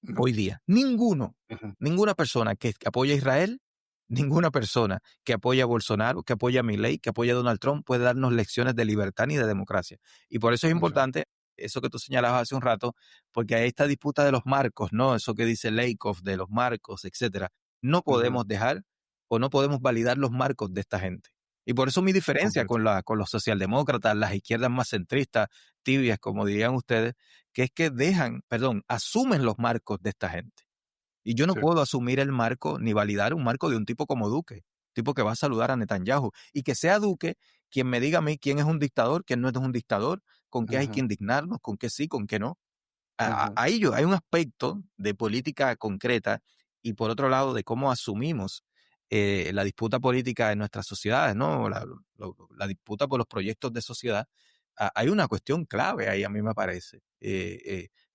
No. hoy día. Ninguno. Ujú, Ninguna persona que apoya a Israel, ninguna persona que apoya a Bolsonaro, que apoya a Milei, que apoya a Donald Trump puede darnos lecciones de libertad ni de democracia. Y por eso es sí. importante eso que tú señalabas hace un rato, porque hay esta disputa de los marcos, ¿no? Eso que dice Lakoff de los marcos, etcétera. No Ujú, podemos dejar o no podemos validar los marcos de esta gente. Y por eso mi diferencia completo. con los socialdemócratas, las izquierdas más centristas, tibias, como dirían ustedes, que es que asumen los marcos de esta gente. Y yo no Sí. puedo asumir el marco ni validar un marco de un tipo como Duque, tipo que va a saludar a Netanyahu, y que sea Duque quien me diga a mí quién es un dictador, quién no es un dictador, con qué hay que Ujú, indignarnos, con qué sí, con qué no. ujú, Ahí hay un aspecto de política concreta y por otro lado de cómo asumimos la disputa política en nuestras sociedades, ¿no? La disputa por los proyectos de sociedad. Hay una cuestión clave ahí, a mí me parece,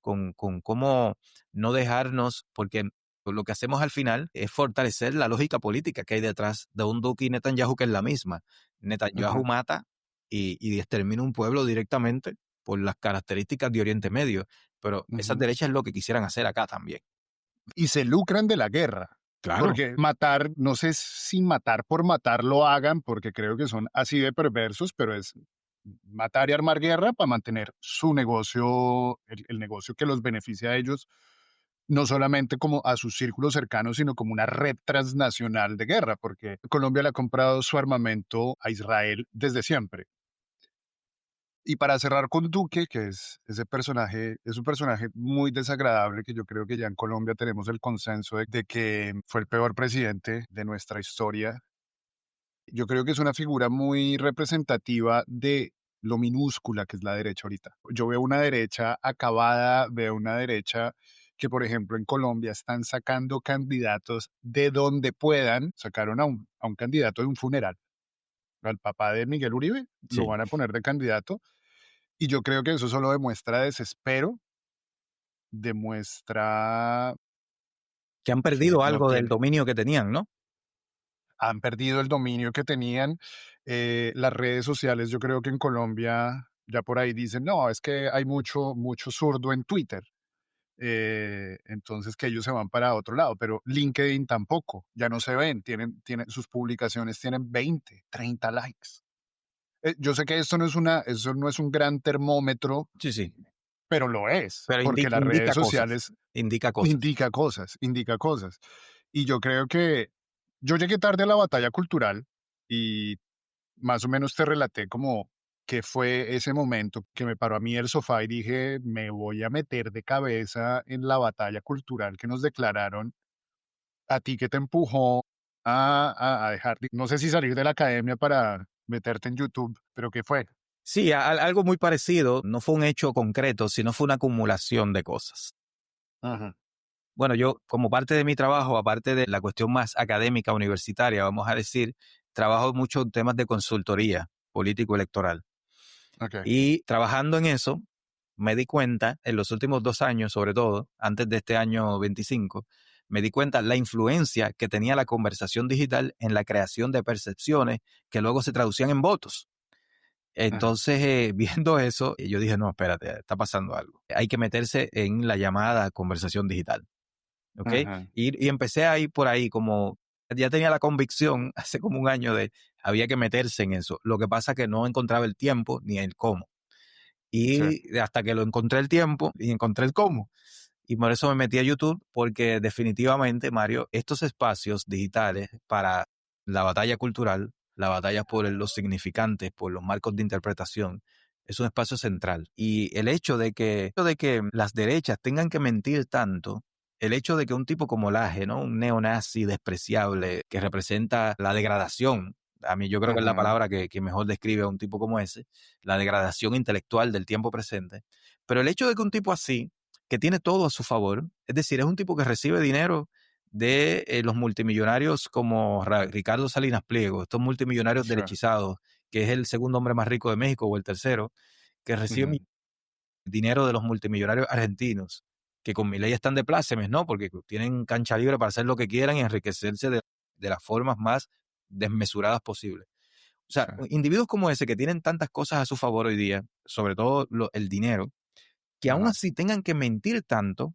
con cómo no dejarnos, porque lo que hacemos al final es fortalecer la lógica política que hay detrás de un Duque y Netanyahu, que es la misma. Netanyahu ujú, mata y extermina un pueblo directamente por las características de Oriente Medio, pero esas ujú. derechas es lo que quisieran hacer acá también. Y se lucran de la guerra, Claro. porque matar, no sé si matar por matar lo hagan, porque creo que son así de perversos, pero es matar y armar guerra para mantener su negocio, el negocio que los beneficia a ellos, no solamente como a sus círculos cercanos, sino como una red transnacional de guerra, porque Colombia le ha comprado su armamento a Israel desde siempre. Y para cerrar con Duque, que es ese personaje, es un personaje muy desagradable que yo creo que ya en Colombia tenemos el consenso de que fue el peor presidente de nuestra historia. Yo creo que es una figura muy representativa de lo minúscula que es la derecha ahorita. Yo veo una derecha acabada, veo una derecha que, por ejemplo, en Colombia están sacando candidatos de donde puedan. Sacaron a un candidato de un funeral, al papá de Miguel Uribe, lo Sí, van a poner de candidato y yo creo que eso solo demuestra desespero, demuestra que han que perdido no algo del tiene, dominio que tenían, ¿no? han perdido el dominio que tenían. Las redes sociales, yo creo que en Colombia ya por ahí dicen, no, es que hay mucho, mucho zurdo en Twitter. entonces que ellos se van para otro lado, pero LinkedIn tampoco, ya no se ven, sus publicaciones tienen 20, 30 likes. Yo sé que eso no es un gran termómetro, Sí, sí, pero lo es, pero porque las redes indica cosas, sociales indica cosas. indica cosas, indica cosas. Y yo creo que yo llegué tarde a la batalla cultural y más o menos te relaté como que fue ese momento que me paró a mí el sofá y dije, me voy a meter de cabeza en la batalla cultural que nos declararon. ¿A ti qué te empujó a dejar, no sé si salir de la academia para meterte en YouTube, pero qué fue? Sí, algo muy parecido, no fue un hecho concreto, sino fue una acumulación de cosas. Ajá, Bueno, yo como parte de mi trabajo, aparte de la cuestión más académica, universitaria, vamos a decir, trabajo mucho en temas de consultoría político-electoral. okey, Y trabajando en eso, me di cuenta, en los últimos 2 años sobre todo, antes de este año 25, me di cuenta la influencia que tenía la conversación digital en la creación de percepciones que luego se traducían en votos. ajá, Entonces, viendo eso, yo dije, no, espérate, está pasando algo. Hay que meterse en la llamada conversación digital, ¿ok? ajá, Y empecé a ir por ahí como, ya tenía la convicción hace como un año de había que meterse en eso. Lo que pasa que no encontraba el tiempo ni el cómo. sí, Y hasta que lo encontré el tiempo y encontré el cómo. Y por eso me metí a YouTube, porque definitivamente, Mario, estos espacios digitales para la batalla cultural, la batalla por los significantes, por los marcos de interpretación, es un espacio central. Y el hecho de que las derechas tengan que mentir tanto, el hecho de que un tipo como Laje, ¿no? Un neonazi despreciable que representa la degradación, a mí yo creo que es la ajá, palabra que mejor describe a un tipo como ese, la degradación intelectual del tiempo presente. Pero el hecho de que un tipo así, que tiene todo a su favor, es decir, es un tipo que recibe dinero de los multimillonarios como Ricardo Salinas Pliego, estos multimillonarios sí, derechizados, que es el segundo hombre más rico de México o el tercero, que recibe ujú, dinero de los multimillonarios argentinos, que con mi ley están de plácemes, ¿no? Porque tienen cancha libre para hacer lo que quieran y enriquecerse de las formas más desmesuradas posibles. O sea, sí, individuos como ese que tienen tantas cosas a su favor hoy día, sobre todo el dinero, que aún ajá, así tengan que mentir tanto,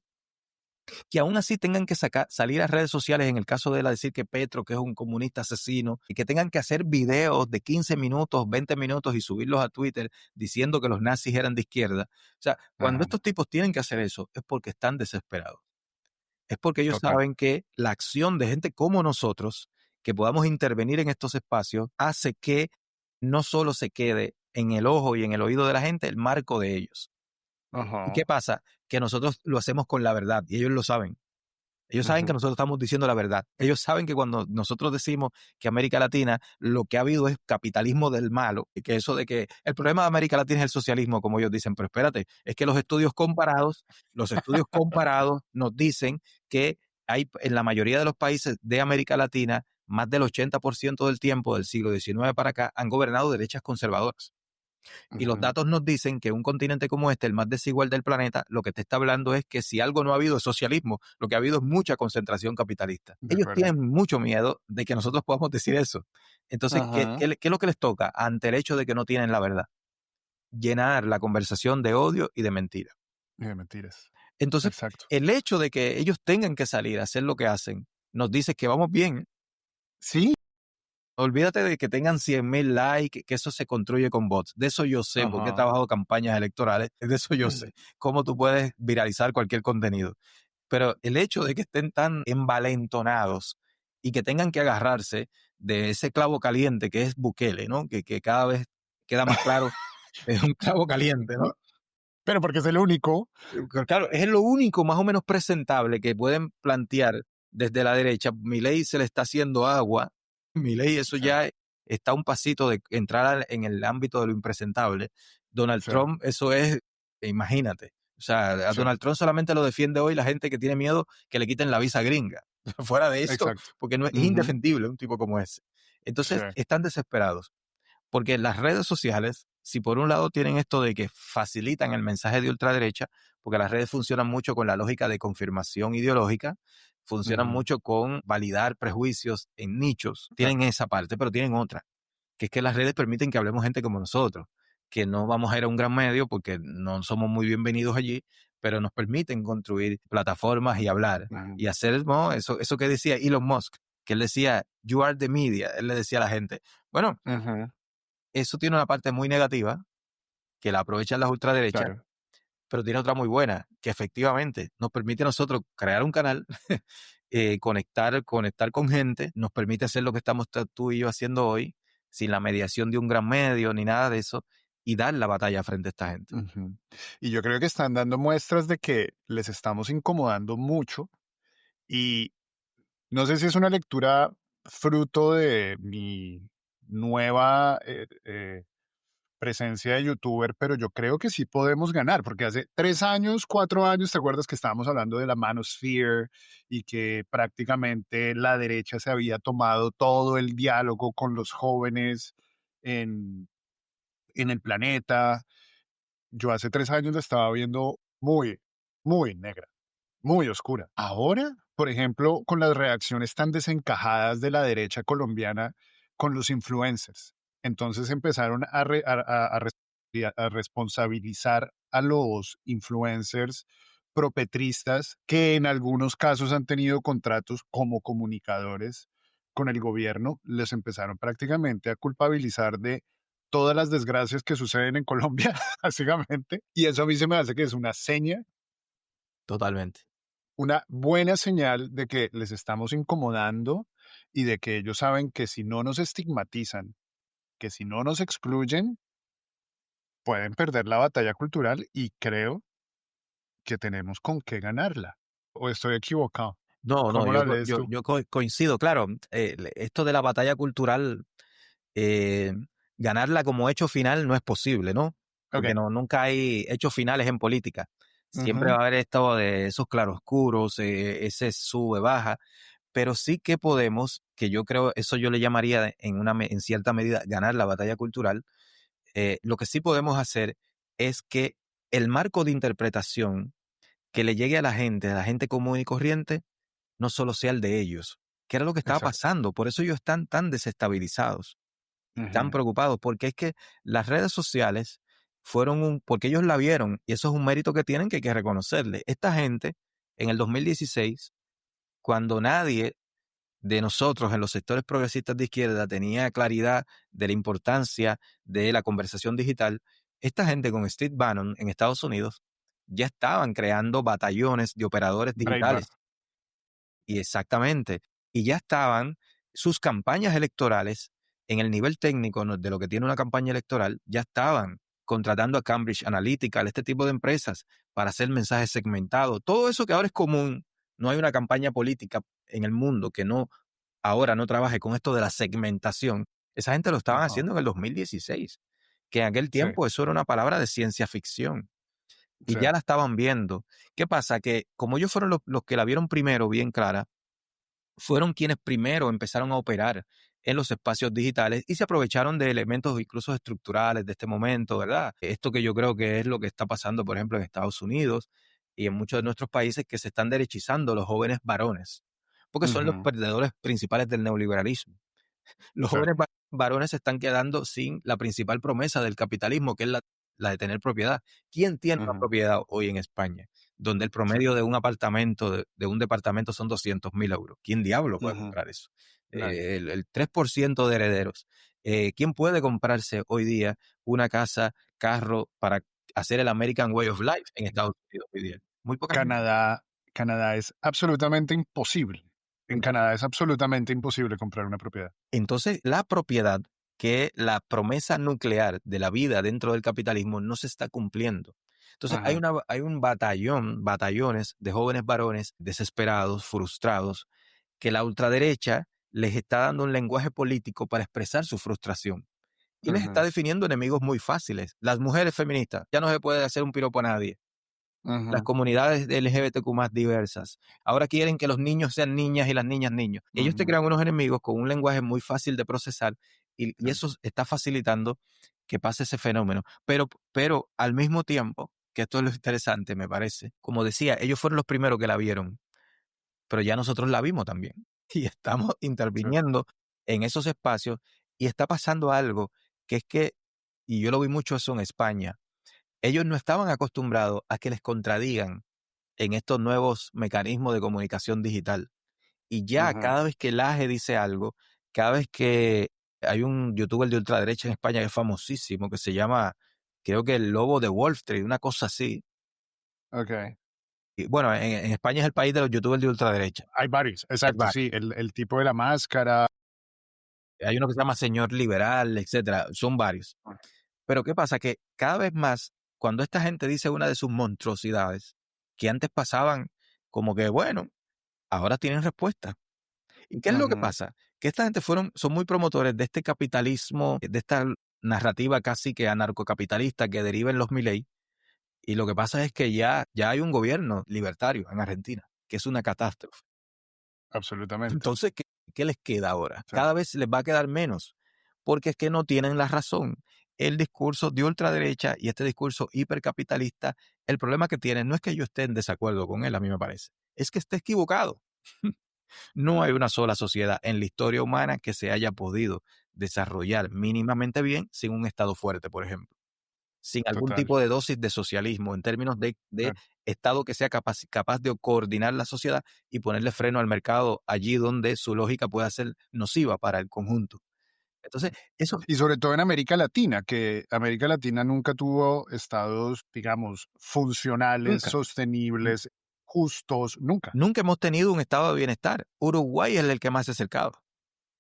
que aún así tengan que salir a redes sociales, en el caso de él, a decir que Petro, que es un comunista asesino, y que tengan que hacer videos de 15 minutos, 20 minutos y subirlos a Twitter diciendo que los nazis eran de izquierda. O sea, cuando ajá, estos tipos tienen que hacer eso, es porque están desesperados. Es porque ellos total, saben que la acción de gente como nosotros, que podamos intervenir en estos espacios, hace que no solo se quede en el ojo y en el oído de la gente el marco de ellos. ¿Y ajá, qué pasa? Que nosotros lo hacemos con la verdad y ellos lo saben. Ellos saben que ujú, nosotros estamos diciendo la verdad. Ellos saben que cuando nosotros decimos que América Latina lo que ha habido es capitalismo del malo, y que eso de que el problema de América Latina es el socialismo, como ellos dicen, pero espérate, es que los estudios comparados nos dicen que hay en la mayoría de los países de América Latina, más del 80% del tiempo del siglo XIX para acá han gobernado derechas conservadoras. Y los ujú, datos nos dicen que un continente como este, el más desigual del planeta, lo que te está hablando es que si algo no ha habido es socialismo, lo que ha habido es mucha concentración capitalista. de Ellos acuerdo, tienen mucho miedo de que nosotros podamos decir eso. Entonces, ¿qué, ajá, qué, qué es lo que les toca ante el hecho de que no tienen la verdad? Llenar la conversación de odio y de mentira. y de mentiras, Entonces, exacto. el hecho de que ellos tengan que salir a hacer lo que hacen, nos dice que vamos bien. Sí, Olvídate de que tengan 100,000 likes, que eso se construye con bots. De eso yo sé, porque he ajá, trabajado campañas electorales, de eso yo sé. Cómo tú puedes viralizar cualquier contenido. Pero el hecho de que estén tan envalentonados y que tengan que agarrarse de ese clavo caliente que es Bukele, ¿no? Que cada vez queda más claro, es un clavo caliente, ¿no? pero porque es el único, Claro, es lo único más o menos presentable que pueden plantear desde la derecha. Milei se le está haciendo agua. Milei, eso sí, ya está a un pasito de entrar en el ámbito de lo impresentable. Donald sí, Trump, eso es, imagínate. O sea, a sí, Donald Trump solamente lo defiende hoy la gente que tiene miedo que le quiten la visa gringa. Fuera de eso, exacto, porque no es ujú, indefendible un tipo como ese. sí, Entonces, están desesperados. Porque las redes sociales, si por un lado tienen esto de que facilitan el mensaje de ultraderecha, porque las redes funcionan mucho con la lógica de confirmación ideológica, funcionan ujú, mucho con validar prejuicios en nichos, sí, tienen esa parte, pero tienen otra, que es que las redes permiten que hablemos gente como nosotros, que no vamos a ir a un gran medio porque no somos muy bienvenidos allí, pero nos permiten construir plataformas y hablar Ujú, y hacer, ¿no? Eso que decía Elon Musk, que él decía, you are the media, él le decía a la gente. Bueno, ujú, eso tiene una parte muy negativa, que la aprovechan las ultraderechas, claro. pero tiene otra muy buena, que efectivamente nos permite a nosotros crear un canal, conectar con gente, nos permite hacer lo que estamos tú y yo haciendo hoy, sin la mediación de un gran medio ni nada de eso, y dar la batalla frente a esta gente. Ujú. Y yo creo que están dando muestras de que les estamos incomodando mucho y no sé si es una lectura fruto de mi nueva presencia de youtuber, pero yo creo que sí podemos ganar, porque hace 3 años, 4 años, ¿te acuerdas que estábamos hablando de la manosphere y que prácticamente la derecha se había tomado todo el diálogo con los jóvenes en, en el planeta? Yo hace 3 años la estaba viendo muy, muy negra, muy oscura. Ahora, por ejemplo, con las reacciones tan desencajadas de la derecha colombiana con los influencers, entonces empezaron a responsabilizar a los influencers propetristas que en algunos casos han tenido contratos como comunicadores con el gobierno, les empezaron prácticamente a culpabilizar de todas las desgracias que suceden en Colombia, básicamente, y eso a mí se me hace que es una seña, Totalmente. una buena señal de que les estamos incomodando y de que ellos saben que si no nos estigmatizan, que si no nos excluyen, pueden perder la batalla cultural y creo que tenemos con qué ganarla. ¿O estoy equivocado? No, no, ¿Cómo la lees tú? yo coincido, claro, esto de la batalla cultural, eh, ganarla como hecho final no es posible, ¿no? Porque Ok. nunca hay hechos finales en política. Siempre Ujú, va a haber esto de esos claroscuros, ese sube, baja, pero sí que podemos, que yo creo, eso yo le llamaría en cierta medida ganar la batalla cultural. Lo que sí podemos hacer es que el marco de interpretación que le llegue a la gente común y corriente, no solo sea el de ellos, que era lo que estaba exacto. pasando. Por eso ellos están tan desestabilizados y tan Ujú, preocupados, porque es que las redes sociales porque ellos la vieron, y eso es un mérito que tienen que hay que reconocerle. Esta gente, en el 2016, cuando nadie de nosotros en los sectores progresistas de izquierda tenía claridad de la importancia de la conversación digital, esta gente con Steve Bannon en Estados Unidos ya estaban creando batallones de operadores Breitbart. digitales. Y exactamente. Y ya estaban sus campañas electorales en el nivel técnico, ¿no?, de lo que tiene una campaña electoral, ya estaban contratando a Cambridge Analytica, este tipo de empresas, para hacer mensajes segmentados. Todo eso que ahora es común. No hay una campaña política en el mundo que ahora no trabaje con esto de la segmentación. Esa gente lo estaban Ajá. haciendo en el 2016, que en aquel Sí, tiempo eso era una palabra de ciencia ficción y sí. ya la estaban viendo. ¿Qué pasa? Que como ellos fueron los que la vieron primero bien clara, fueron quienes primero empezaron a operar en los espacios digitales y se aprovecharon de elementos incluso estructurales de este momento, ¿verdad? Esto que yo creo que es lo que está pasando, por ejemplo, en Estados Unidos y en muchos de nuestros países, que se están derechizando los jóvenes varones, porque son los Ujú, perdedores principales del neoliberalismo. Los sí. jóvenes varones se están quedando sin la principal promesa del capitalismo, que es la de tener propiedad. ¿Quién tiene una Ujú, propiedad hoy en España? Donde el sí. promedio de un apartamento, de un departamento son 200.000 euros. ¿Quién diablo puede Ujú, comprar eso? nadie. El 3% de herederos. ¿Quién puede comprarse hoy día una casa, carro para hacer el American Way of Life en Estados Unidos hoy día? Muy poca gente. Canadá es absolutamente imposible. En Canadá es absolutamente imposible comprar una propiedad. Entonces, la propiedad, que la promesa nuclear de la vida dentro del capitalismo no se está cumpliendo. Entonces, Ajá, hay un batallones de jóvenes varones desesperados, frustrados, que la ultraderecha les está dando un lenguaje político para expresar su frustración y les está ujú, definiendo enemigos muy fáciles. Las mujeres feministas, ya no se puede hacer un piropo a nadie. Las ujú, comunidades de LGBTQ más diversas. Ahora quieren que los niños sean niñas y las niñas niños. Ellos te ujú, crean unos enemigos con un lenguaje muy fácil de procesar y sí, eso está facilitando que pase ese fenómeno. Pero al mismo tiempo, que esto es lo interesante, me parece, como decía, ellos fueron los primeros que la vieron, pero ya nosotros la vimos también y estamos sí, interviniendo en esos espacios y está pasando algo que es que, y yo lo vi mucho eso en España, ellos no estaban acostumbrados a que les contradigan en estos nuevos mecanismos de comunicación digital. Y ya Ujú, cada vez que Laje dice algo, cada vez que hay un youtuber de ultraderecha en España que es famosísimo, que se llama, creo que el Lobo de Wall Street, una cosa así. okey. Y bueno, en España es el país de los youtubers de ultraderecha. Hay varios, Hay exacto, varios. sí, el tipo de la máscara. Hay uno que se llama Señor Liberal, etcétera. Son varios. Pero ¿qué pasa? Que cada vez más, cuando esta gente dice una de sus monstruosidades, que antes pasaban como que, bueno, ahora tienen respuesta. ¿Y qué es lo que Ujú, pasa? Que esta gente son muy promotores de este capitalismo, de esta narrativa casi que anarcocapitalista que deriva en los Milei. Y lo que pasa es que ya hay un gobierno libertario en Argentina, que es una catástrofe. absolutamente. Entonces, ¿qué les queda ahora? Sí, Cada vez les va a quedar menos, porque es que no tienen la razón. El discurso de ultraderecha y este discurso hipercapitalista, el problema que tienen no es que yo esté en desacuerdo con él, a mí me parece, es que esté equivocado. No hay una sola sociedad en la historia humana que se haya podido desarrollar mínimamente bien sin un Estado fuerte, por ejemplo, sin algún total. tipo de dosis de socialismo en términos de Claro. Estado que sea capaz de coordinar la sociedad y ponerle freno al mercado allí donde su lógica pueda ser nociva para el conjunto. Entonces, eso Y sobre todo en América Latina, que América Latina nunca tuvo estados, digamos, funcionales, nunca, sostenibles, justos, nunca. nunca hemos tenido un estado de bienestar. Uruguay es el que más se ha acercado.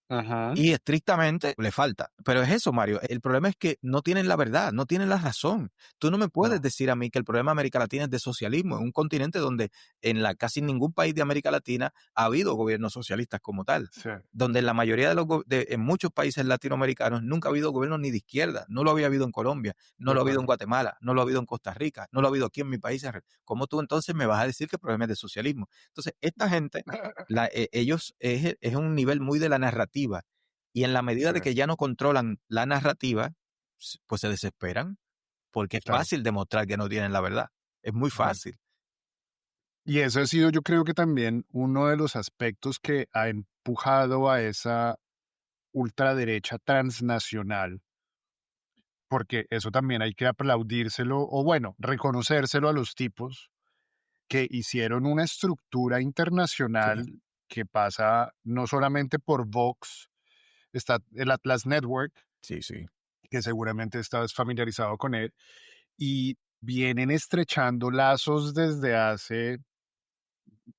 Ajá. Y estrictamente le falta. Pero es eso, Mario. El problema es que no tienen la verdad, no tienen la razón. Tú no me puedes No, decir a mí que el problema de América Latina es de socialismo, en un continente donde en casi ningún país de América Latina ha habido gobiernos socialistas como tal. sí, Donde en la mayoría en muchos países latinoamericanos nunca ha habido gobierno ni de izquierda. No lo había habido en Colombia, no de lo ha habido en acuerdo. Guatemala, no lo ha habido en Costa Rica, no lo ha habido aquí en mi país. ¿Cómo tú entonces me vas a decir que el problema es de socialismo? Entonces, esta gente, ellos es un nivel muy de la narrativa y en la medida Sí, de que ya no controlan la narrativa, pues se desesperan, porque es claro. fácil demostrar que no tienen la verdad. Es muy Exacto. fácil. Y eso ha sido, yo creo que también uno de los aspectos que ha empujado a esa ultraderecha transnacional, porque eso también hay que aplaudírselo, o bueno, reconocérselo a los tipos que hicieron una estructura Sí, internacional que pasa no solamente por Vox, está el Atlas Network, sí, sí. que seguramente estás familiarizado con él, y vienen estrechando lazos desde hace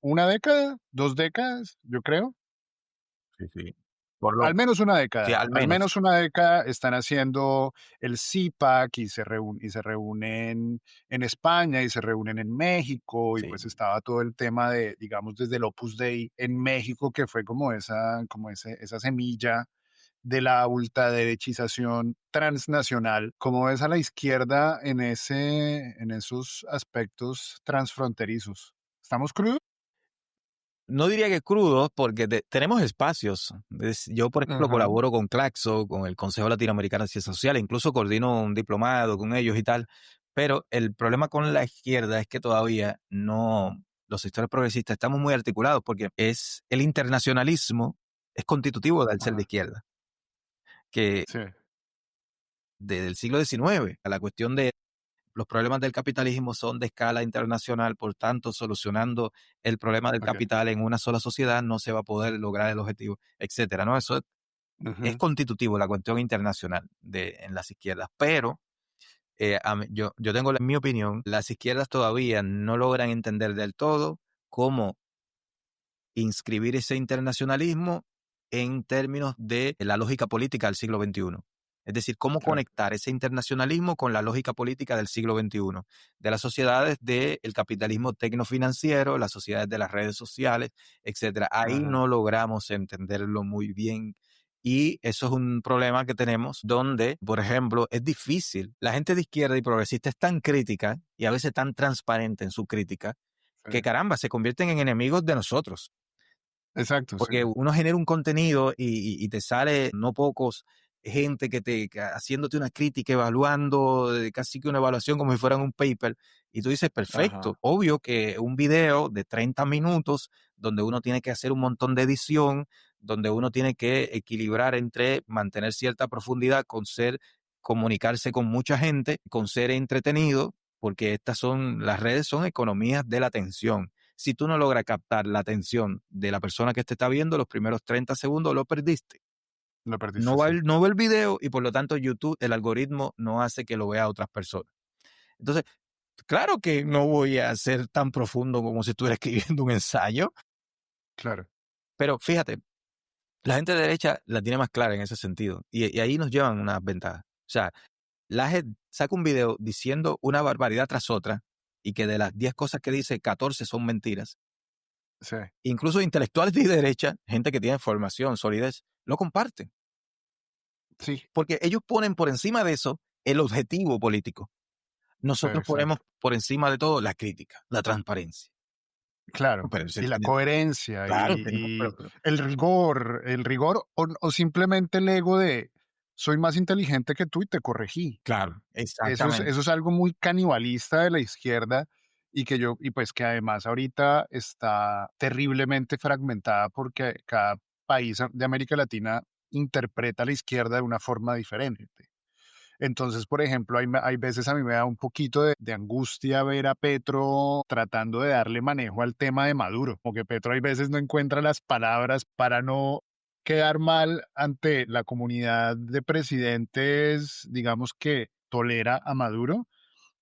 una década, 2 décadas, yo creo. Sí, sí. Por lo Al menos una sí, década, al al menos. menos una década están haciendo el CIPAC y se reúnen en España y se reúnen en México y Sí. pues estaba todo el tema de, digamos, desde el Opus Dei en México, que fue como esa semilla de la ultraderechización transnacional. ¿Cómo ves a la izquierda en esos aspectos transfronterizos? ¿Estamos crudos? No diría que crudos, porque tenemos espacios. Yo, por ejemplo, Ujú, colaboro con Claxo, con el Consejo Latinoamericano de Ciencias Sociales, incluso coordino un diplomado con ellos y tal. Pero el problema con la izquierda es que todavía no, los sectores progresistas estamos muy articulados, porque es el internacionalismo, es constitutivo del ser de ajá, izquierda, que sí, desde el siglo XIX, a la cuestión de los problemas del capitalismo son de escala internacional, por tanto, solucionando el problema del okey, capital en una sola sociedad no se va a poder lograr el objetivo, etcétera, ¿no? Eso es ujú, constitutivo, la cuestión internacional en las izquierdas, pero yo tengo mi opinión, las izquierdas todavía no logran entender del todo cómo inscribir ese internacionalismo en términos de la lógica política del siglo XXI. Es decir, cómo claro, conectar ese internacionalismo con la lógica política del siglo XXI, de las sociedades del capitalismo tecnofinanciero, las sociedades de las redes sociales, etcétera. Ahí ajá. no logramos entenderlo muy bien. Y eso es un problema que tenemos donde, por ejemplo, es difícil. La gente de izquierda y progresista es tan crítica y a veces tan transparente en su crítica Sí, que caramba, se convierten en enemigos de nosotros. exacto, sí. Porque uno genera un contenido y te sale no pocos gente haciéndote una crítica, evaluando, casi que una evaluación como si fueran un paper, y tú dices, perfecto, Ajá, obvio que un video de 30 minutos donde uno tiene que hacer un montón de edición, donde uno tiene que equilibrar entre mantener cierta profundidad con ser comunicarse con mucha gente, con ser entretenido, porque las redes son economías de la atención. Si tú no logras captar la atención de la persona que te está viendo, los primeros 30 segundos lo perdiste. Lo perdiste, sí. No ve el video y por lo tanto YouTube, el algoritmo no hace que lo vea otras personas. Entonces, claro que no voy a ser tan profundo como si estuviera escribiendo un ensayo, Claro. pero fíjate, la gente de derecha la tiene más clara en ese sentido y ahí nos llevan unas ventajas. O sea, la gente saca un video diciendo una barbaridad tras otra y que de las 10 cosas que dice, 14 son mentiras. Sí, Incluso intelectuales de derecha, gente que tiene formación, solidez, lo comparten. sí, Porque ellos ponen por encima de eso el objetivo político. sí, Nosotros ponemos exacto. por encima de todo la crítica, la transparencia. Claro, Pero y la coherencia claro, y el rigor o simplemente el ego de soy más inteligente que tú y te corregí. claro, Eso exactamente. es algo muy canibalista de la izquierda y pues que además ahorita está terriblemente fragmentada porque cada país de América Latina interpreta a la izquierda de una forma diferente. Entonces, por ejemplo, hay veces a mí me da un poquito de angustia ver a Petro tratando de darle manejo al tema de Maduro, como que Petro hay veces no encuentra las palabras para no quedar mal ante la comunidad de presidentes, digamos que tolera a Maduro,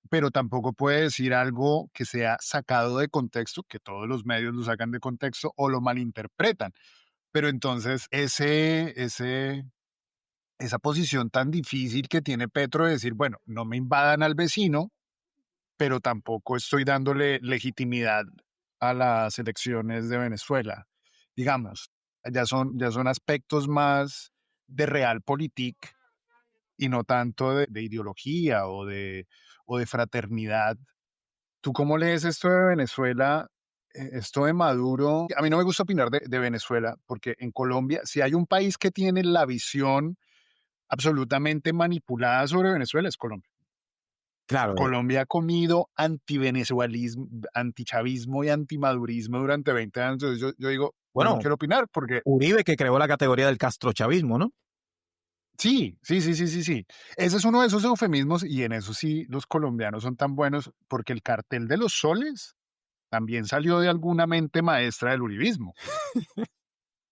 pero tampoco puede decir algo que sea sacado de contexto, que todos los medios lo sacan de contexto o lo malinterpretan. Pero entonces esa posición tan difícil que tiene Petro de decir, bueno, no me invadan al vecino, pero tampoco estoy dándole legitimidad a las elecciones de Venezuela. Digamos, ya son aspectos más de realpolitik y no tanto de ideología o de fraternidad. ¿Tú cómo lees esto de Venezuela? Esto de Maduro, a mí no me gusta opinar de Venezuela, porque en Colombia, si hay un país que tiene la visión absolutamente manipulada sobre Venezuela es Colombia. Claro, Colombia ha comido antivenezuelismo, antichavismo y antimadurismo durante 20 años. Entonces yo digo, yo no bueno, quiero opinar porque Uribe que creó la categoría del castrochavismo, ¿no? sí, sí, sí, sí, sí, sí. Ese es uno de esos eufemismos y en eso sí los colombianos son tan buenos porque el cartel de los soles también salió de alguna mente maestra del uribismo.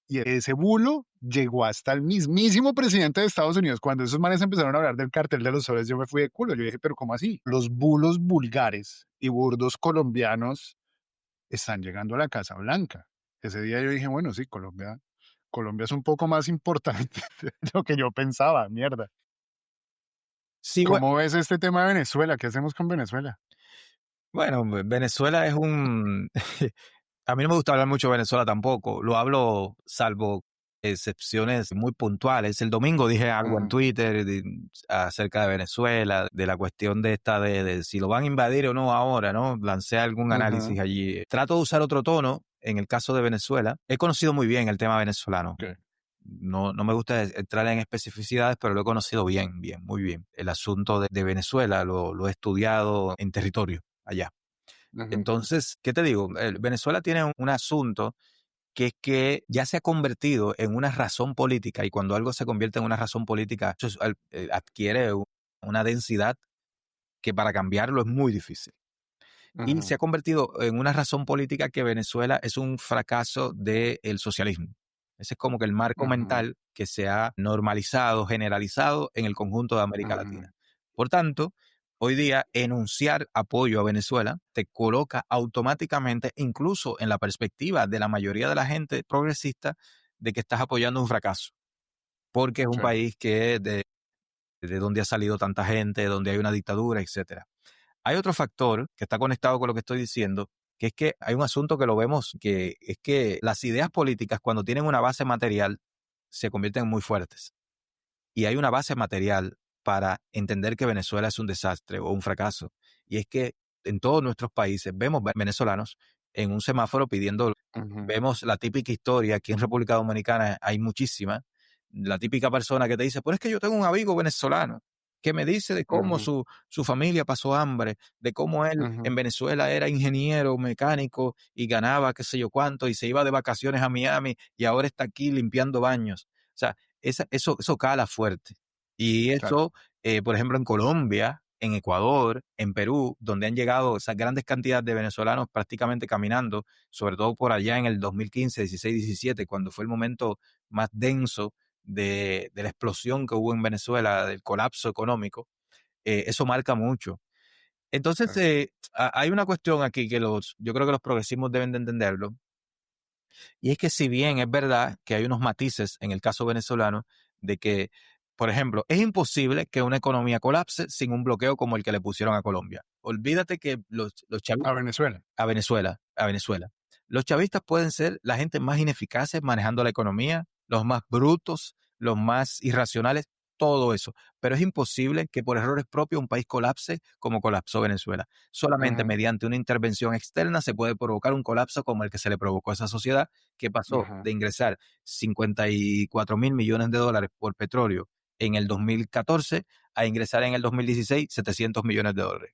Y ese bulo llegó hasta el mismísimo presidente de Estados Unidos. Cuando esos manes empezaron a hablar del cartel de los soles, yo me fui de culo. Yo dije, pero ¿cómo así? Los bulos vulgares y burdos colombianos están llegando a la Casa Blanca. Ese día yo dije, bueno, sí, Colombia es un poco más importante de lo que yo pensaba, mierda. Sí, ¿Cómo ves este tema de Venezuela? ¿Qué hacemos con Venezuela? bueno, Venezuela es un... A mí no me gusta hablar mucho de Venezuela tampoco. Lo hablo salvo excepciones muy puntuales. El domingo dije algo en Ujú, Twitter acerca de Venezuela, de la cuestión de de si lo van a invadir o no ahora, ¿no? Lancé algún ujú, análisis allí. Trato de usar otro tono en el caso de Venezuela. He conocido muy bien el tema venezolano. ok, No me gusta entrar en especificidades, pero lo he conocido muy bien. El asunto de Venezuela lo he estudiado en territorio allá. ujú, Entonces, ¿qué te digo? Venezuela tiene un asunto que es que ya se ha convertido en una razón política y cuando algo se convierte en una razón política, eso adquiere una densidad que para cambiarlo es muy difícil. Y se ujú, ha convertido en una razón política que Venezuela es un fracaso del socialismo. Ese es como que el marco ujú, mental que se ha normalizado, generalizado en el conjunto de América ujú, Latina. Por tanto, hoy día enunciar apoyo a Venezuela te coloca automáticamente, incluso en la perspectiva de la mayoría de la gente progresista, de que estás apoyando un fracaso, porque es un sí, país que de donde ha salido tanta gente, donde hay una dictadura, etcétera. Hay otro factor que está conectado con lo que estoy diciendo, que es que hay un asunto que lo vemos, que es que las ideas políticas cuando tienen una base material se convierten en muy fuertes. Y hay una base material para entender que Venezuela es un desastre o un fracaso. Y es que en todos nuestros países vemos venezolanos en un semáforo pidiendo, ujú, vemos la típica historia, aquí en República Dominicana hay muchísima, la típica persona que te dice, pues es que yo tengo un amigo venezolano que me dice de cómo ujú, su familia pasó hambre, de cómo él ujú, en Venezuela era ingeniero mecánico y ganaba qué sé yo cuánto y se iba de vacaciones a Miami y ahora está aquí limpiando baños. O sea, eso cala fuerte. Y claro, eso por ejemplo, en Colombia, en Ecuador, en Perú, donde han llegado esas grandes cantidades de venezolanos prácticamente caminando, sobre todo por allá en el 2015, 16, 17, cuando fue el momento más denso de la explosión que hubo en Venezuela, del colapso económico, eso marca mucho. Entonces, Claro. hay una cuestión aquí que yo creo que los progresismos deben de entenderlo, y es que si bien es verdad que hay unos matices en el caso venezolano de que, por ejemplo, es imposible que una economía colapse sin un bloqueo como el que le pusieron a Colombia. Olvídate que los A chavistas Venezuela. a Venezuela. Los chavistas pueden ser la gente más ineficaces manejando la economía, los más brutos, los más irracionales, todo eso. Pero es imposible que por errores propios un país colapse como colapsó Venezuela. Solamente Ujú, mediante una intervención externa se puede provocar un colapso como el que se le provocó a esa sociedad, que pasó ujú, de ingresar 54.000 millones de dólares por petróleo en el 2014 a ingresar en el 2016 700 millones de dólares.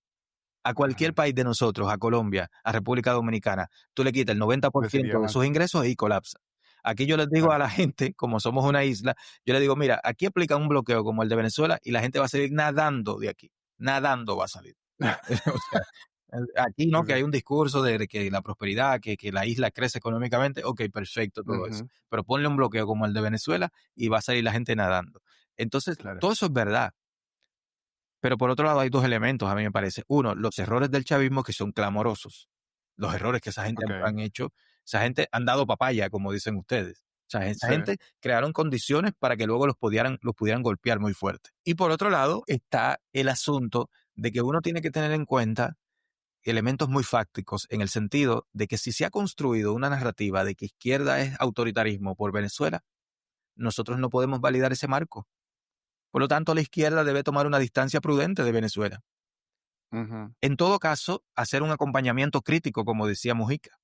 A cualquier ujú. país de nosotros, a Colombia, a República Dominicana, tú le quitas el noventa por Le sería ciento de sus más. ingresos y colapsa. Aquí yo les digo a Claro. la gente, como somos una isla, yo les digo, mira, aquí aplica un bloqueo como el de Venezuela y la gente va a salir nadando de aquí, nadando va a salir. O sea, aquí no, que Sí. hay un discurso de que la prosperidad, que la isla crece económicamente, ok, perfecto, todo eso. Ujú, Pero ponle un bloqueo como el de Venezuela y va a salir la gente nadando. Entonces, claro. todo eso es verdad. Pero por otro lado hay 2 elementos, a mí me parece. Uno, los errores del chavismo que son clamorosos. Los errores que esa gente Okey. han hecho. Esa gente han dado papaya, como dicen ustedes. O sea, esa Sí. gente crearon condiciones para que luego los pudieran golpear muy fuerte. Y por otro lado está el asunto de que uno tiene que tener en cuenta elementos muy fácticos en el sentido de que si se ha construido una narrativa de que izquierda es autoritarismo por Venezuela, nosotros no podemos validar ese marco. Por lo tanto, la izquierda debe tomar una distancia prudente de Venezuela. Ujú, En todo caso, hacer un acompañamiento crítico, como decía Mujica,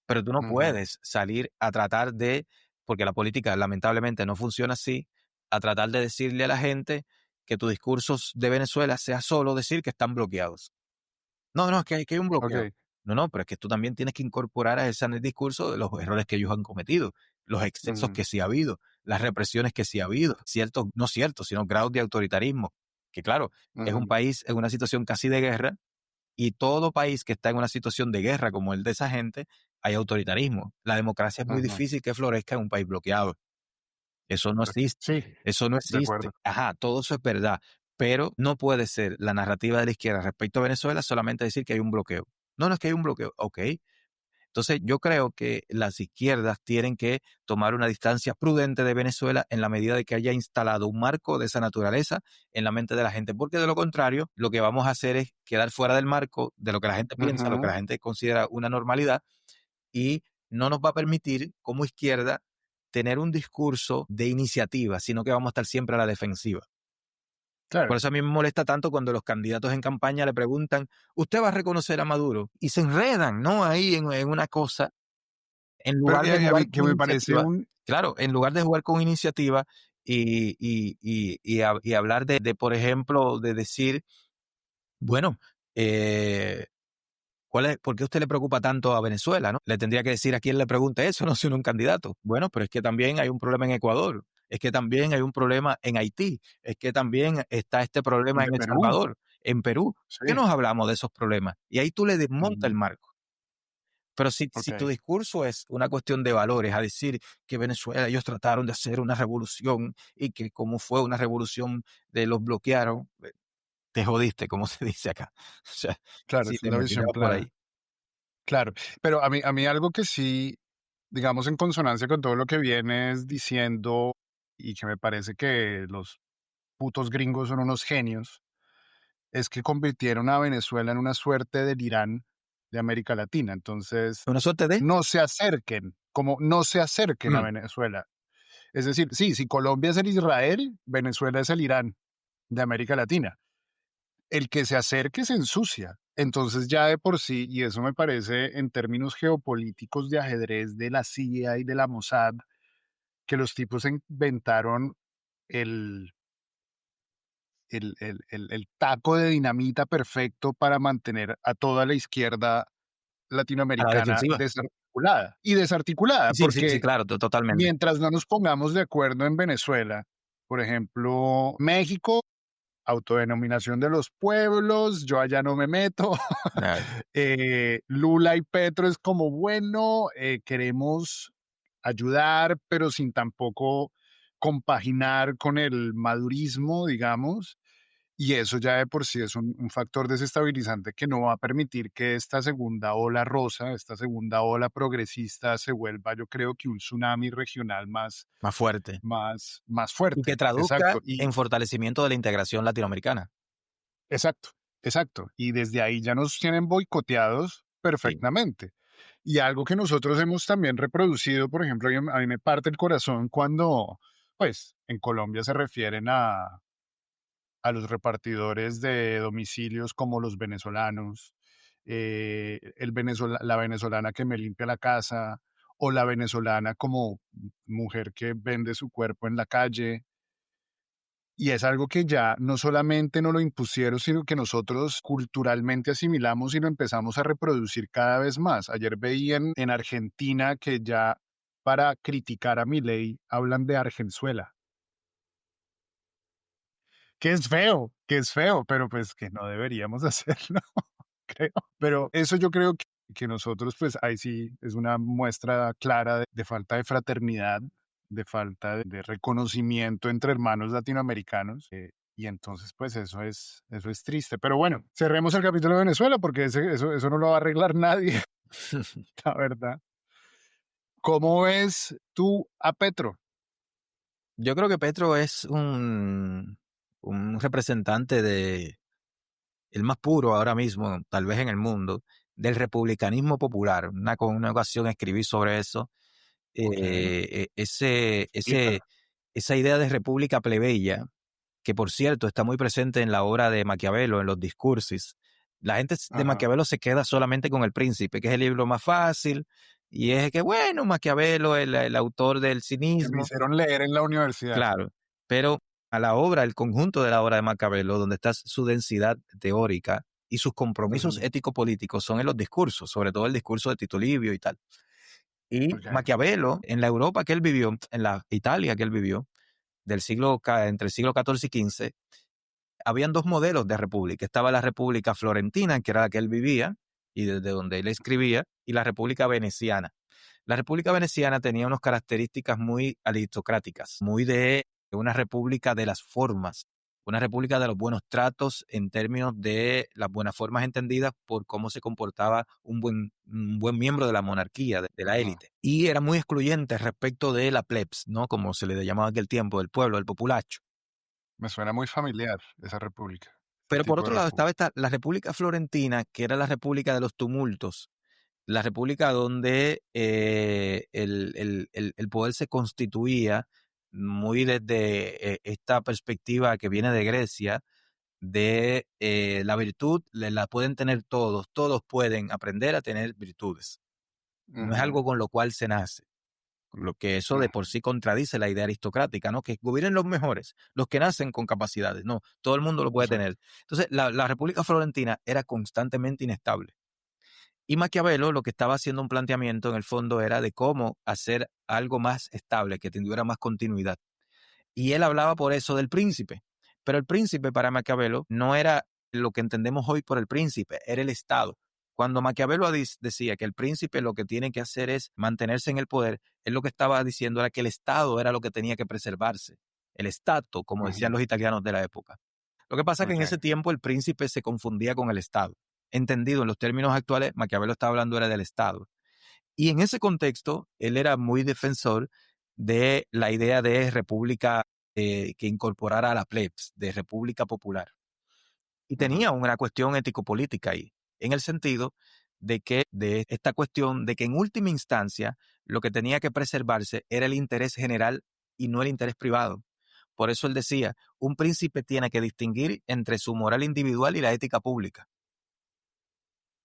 pero tú no ujú, puedes salir a tratar de, porque la política lamentablemente no funciona así, a tratar de decirle a la gente que tu discurso de Venezuela sea solo decir que están bloqueados. No, no, es que hay un bloqueo. okey. No, no, pero es que tú también tienes que incorporar a ese discurso de los errores que ellos han cometido, los excesos Ujú, que sí ha habido, las represiones que sí ha habido, ciertos, no ciertos, sino grados de autoritarismo. Que claro, es un ujú, país en una situación casi de guerra. Y todo país que está en una situación de guerra como el de esa gente, hay autoritarismo. La democracia es muy ujú. difícil que florezca en un país bloqueado. Eso no existe. Sí, Eso no de existe. acuerdo. Ajá, todo eso es verdad. Pero no puede ser la narrativa de la izquierda respecto a Venezuela solamente decir que hay un bloqueo. No, no es que hay un bloqueo. Ok, entonces, yo creo que las izquierdas tienen que tomar una distancia prudente de Venezuela en la medida de que haya instalado un marco de esa naturaleza en la mente de la gente, porque de lo contrario, lo que vamos a hacer es quedar fuera del marco de lo que la gente piensa, lo que Ujú, la gente considera una normalidad, y no nos va a permitir como izquierda tener un discurso de iniciativa, sino que vamos a estar siempre a la defensiva. Por claro. eso a mí me molesta tanto cuando los candidatos en campaña le preguntan, ¿usted va a reconocer a Maduro? Y se enredan, ¿no? Ahí en una cosa en Pero, lugar de a jugar mí que con me parece iniciativa, un claro, en lugar de jugar con iniciativa y hablar de, por ejemplo, de decir, bueno, eh, ¿por qué usted le preocupa tanto a Venezuela, no? Le tendría que decir a quién le pregunte eso, no si uno es un candidato. Bueno, pero es que también hay un problema en Ecuador, es que también hay un problema en Haití, es que también está este problema de en El Perú, Salvador, en Perú. ¿Por qué sí. nos hablamos de esos problemas? Y ahí tú le desmontas el Ujú, marco. Pero si tu okey. discurso es una cuestión de valores, a decir que Venezuela ellos trataron de hacer una revolución y que como fue una revolución de los bloquearon, te jodiste, como se dice acá. O sea, Claro, si es te una visión vas por plana. ahí. Claro, pero a mí algo que sí, digamos, en consonancia con todo lo que vienes diciendo, y que me parece que los putos gringos son unos genios, es que convirtieron a Venezuela en una suerte del Irán de América Latina. Entonces, Una suerte de no se acerquen, como no se acerquen a mm, Venezuela. Es decir, sí, si Colombia es el Israel, Venezuela es el Irán de América Latina. El que se acerque se ensucia. Entonces ya de por sí, y eso me parece en términos geopolíticos de ajedrez de la CIA y de la Mossad, que los tipos inventaron el, el taco de dinamita perfecto para mantener a toda la izquierda a la latinoamericana defensiva. desarticulada. Y desarticulada, Sí, sí, sí, porque claro, totalmente. mientras no nos pongamos de acuerdo en Venezuela, por ejemplo, México autodenominación de los pueblos, yo allá no me meto. Ah, Lula y Petro es como, bueno, queremos ayudar, pero sin tampoco compaginar con el madurismo, digamos. Y eso ya de por sí es un factor desestabilizante que no va a permitir que esta segunda ola rosa, esta segunda ola progresista se vuelva, yo creo que un tsunami regional más fuerte. más Y que fuerte. traduzca Exacto. Y en fortalecimiento de la integración latinoamericana. exacto, exacto. Y desde ahí ya nos tienen boicoteados Sí. perfectamente. Y algo que nosotros hemos también reproducido, por ejemplo, a mí me parte el corazón cuando, pues, en Colombia se refieren a los repartidores de domicilios como los venezolanos, la venezolana que me limpia la casa o la venezolana como mujer que vende su cuerpo en la calle. Y es algo que ya no solamente nos lo impusieron, sino que nosotros culturalmente asimilamos y lo empezamos a reproducir cada vez más. Ayer veía en Argentina que ya para criticar a Milei hablan de Argenzuela, que es feo, pero pues que no deberíamos hacerlo, creo. Pero eso yo creo que nosotros, pues ahí sí es una muestra clara de falta de fraternidad, de falta de reconocimiento entre hermanos latinoamericanos. Y entonces, pues eso es triste. Pero bueno, cerremos el capítulo de Venezuela porque eso no lo va a arreglar nadie, la verdad. ¿Cómo ves tú a Petro? Yo creo que Petro es un representante de el más puro ahora mismo, tal vez en el mundo, del republicanismo popular. Con una ocasión escribí sobre eso. Ok, Ese, explícala. esa idea de república plebeya, que por cierto está muy presente en la obra de Maquiavelo, en los discursos. La gente de Ajá. Maquiavelo se queda solamente con El Príncipe, que es el libro más fácil, y es que, bueno, Maquiavelo, el autor del Que me cinismo, hicieron leer en la universidad. claro, pero a la obra, el conjunto de la obra de Maquiavelo, donde está su densidad teórica y sus compromisos Ujú. ético-políticos son en los discursos, sobre todo el discurso de Tito Livio y tal. Y Ok. Maquiavelo, en la Europa que él vivió, en la Italia que él vivió, entre el siglo XIV y XV, habían dos modelos de república. Estaba la República Florentina, que era la que él vivía y desde donde él escribía, y la República Veneciana. La República Veneciana tenía unas características muy aristocráticas, muy de una república de las formas, una república de los buenos tratos en términos de las buenas formas entendidas por cómo se comportaba un buen miembro de la monarquía, de la Ujú. élite. Y era muy excluyente respecto de la plebs, ¿no? Como se le llamaba en aquel tiempo, del pueblo, del populacho. Me suena muy familiar esa república, ese Pero por tipo de otro lado estaba república. la República Florentina, que era la República de los tumultos, la república donde el poder se constituía muy desde esta perspectiva que viene de Grecia, de la virtud la pueden tener todos, todos pueden aprender a tener virtudes. No es Ujú, algo con lo cual se nace, lo que eso de ujú. por sí contradice la idea aristocrática, ¿no? Que gobiernen los mejores, los que nacen con capacidades, no, todo el mundo lo puede Exacto. tener. Entonces, la República Florentina era constantemente inestable. Y Maquiavelo lo que estaba haciendo un planteamiento en el fondo era de cómo hacer algo más estable, que tuviera más continuidad. Y él hablaba por eso del príncipe. Pero el príncipe para Maquiavelo no era lo que entendemos hoy por el príncipe, era el Estado. Cuando Maquiavelo decía que el príncipe lo que tiene que hacer es mantenerse en el poder, él lo que estaba diciendo era que el Estado era lo que tenía que preservarse. El Stato, como decían Ujú. los italianos de la época. Lo que pasa es que en Okey. ese tiempo el príncipe se confundía con el Estado. Entendido en los términos actuales, Maquiavelo estaba hablando era del Estado. Y en ese contexto, él era muy defensor de la idea de república que incorporara a la plebs, de república popular. Y Ujú, tenía una cuestión ético-política ahí, en el sentido de esta cuestión de que en última instancia lo que tenía que preservarse era el interés general y no el interés privado. Por eso él decía, un príncipe tiene que distinguir entre su moral individual y la ética pública.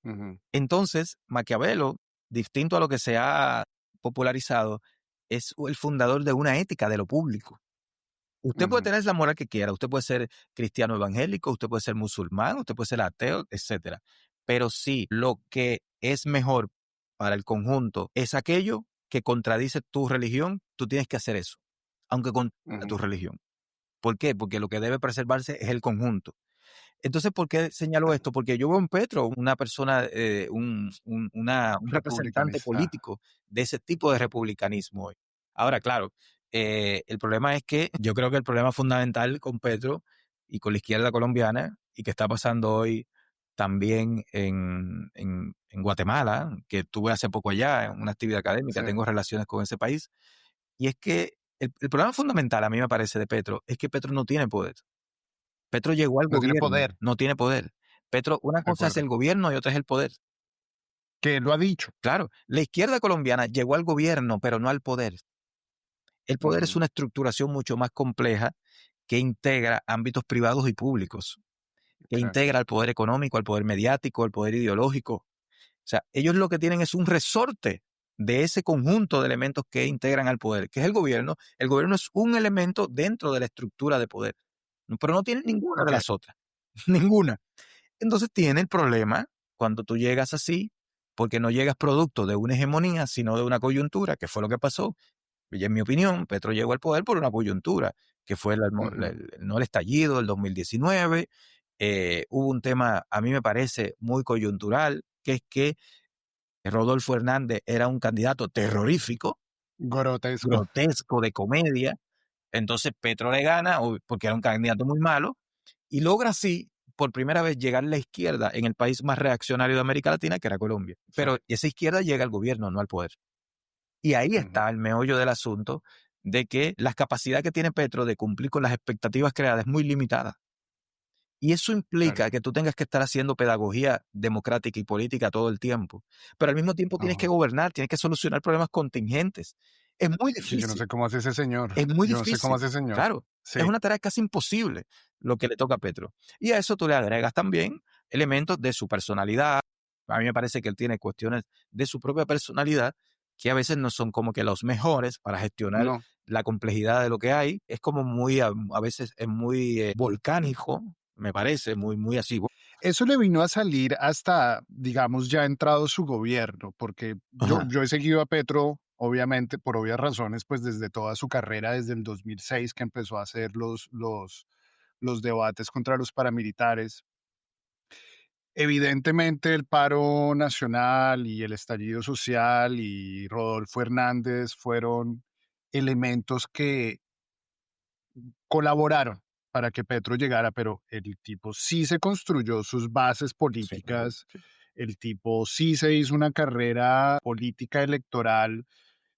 ujú, Entonces, Maquiavelo, distinto a lo que se ha popularizado, es el fundador de una ética de lo público. Usted puede ujú, tener la moral que quiera, usted puede ser cristiano evangélico, usted puede ser musulmán, usted puede ser ateo, etcétera. Pero sí, lo que es mejor para el conjunto es aquello que contradice tu religión, tú tienes que hacer eso, aunque contradiga tu ujú. religión. ¿Por qué? Porque lo que debe preservarse es el conjunto. Entonces, ¿por qué señalo esto? Porque yo veo en Petro una persona, un representante Republicanista. político de ese tipo de republicanismo hoy. Ahora, claro, el problema es que yo creo que el problema fundamental con Petro y con la izquierda colombiana, y que está pasando hoy también en Guatemala, que estuve hace poco allá en una actividad académica, Sí. tengo relaciones con ese país, y es que el problema fundamental, a mí me parece, de Petro, es que Petro no tiene poder. Petro llegó al No tiene gobierno, poder, no tiene poder. Petro, una de cosa es acuerdo. el gobierno y otra es el poder. Que él lo ha dicho. Claro, la izquierda colombiana llegó al gobierno, pero no al poder. El poder es Ujú. una estructuración mucho más compleja que integra ámbitos privados y públicos, que Claro. integra al poder económico, al poder mediático, al poder ideológico. O sea, ellos lo que tienen es un resorte de ese conjunto de elementos que integran al poder, que es el gobierno. El gobierno es un elemento dentro de la estructura de poder, pero no tiene ninguna de Ok. las otras, ninguna. Entonces tiene el problema cuando tú llegas así, porque no llegas producto de una hegemonía, sino de una coyuntura, que fue lo que pasó. Y en mi opinión, Petro llegó al poder por una coyuntura, que fue Ujú. no el estallido del 2019. Hubo un tema, a mí me parece, muy coyuntural, que es que Rodolfo Hernández era un candidato terrorífico, Grotesco. grotesco, de comedia. Entonces Petro le gana, porque era un candidato muy malo, y logra así, por primera vez, llegar a la izquierda en el país más reaccionario de América Latina, que era Colombia. Sí. Pero esa izquierda llega al gobierno, no al poder. Y ahí Ujú. está el meollo del asunto de que la capacidad que tiene Petro de cumplir con las expectativas creadas es muy limitada. Y eso Claro. implica que tú tengas que estar haciendo pedagogía democrática y política todo el tiempo. Pero al mismo tiempo tienes que Ajá. gobernar, tienes que solucionar problemas contingentes. Es muy Sí, yo no difícil. sé cómo hace ese señor. Es muy Yo no sé cómo difícil, hace ese señor. claro. Es Sí. una tarea casi imposible lo que le toca a Petro. Y a eso tú le agregas también elementos de su personalidad. A mí me parece que él tiene cuestiones de su propia personalidad que a veces no son como que los mejores para gestionar No. la complejidad de lo que hay. Es como muy, a veces es muy volcánico, me parece, muy, muy así. Eso le vino a salir hasta, digamos, ya entrado su gobierno, porque Ajá. yo he seguido a Petro, obviamente, por obvias razones, pues desde toda su carrera, desde el 2006 que empezó a hacer los debates contra los paramilitares. Evidentemente, el paro nacional y el estallido social y Rodolfo Hernández fueron elementos que colaboraron para que Petro llegara, pero el tipo sí se construyó sus bases Sí, políticas, sí. el tipo sí se hizo una carrera política electoral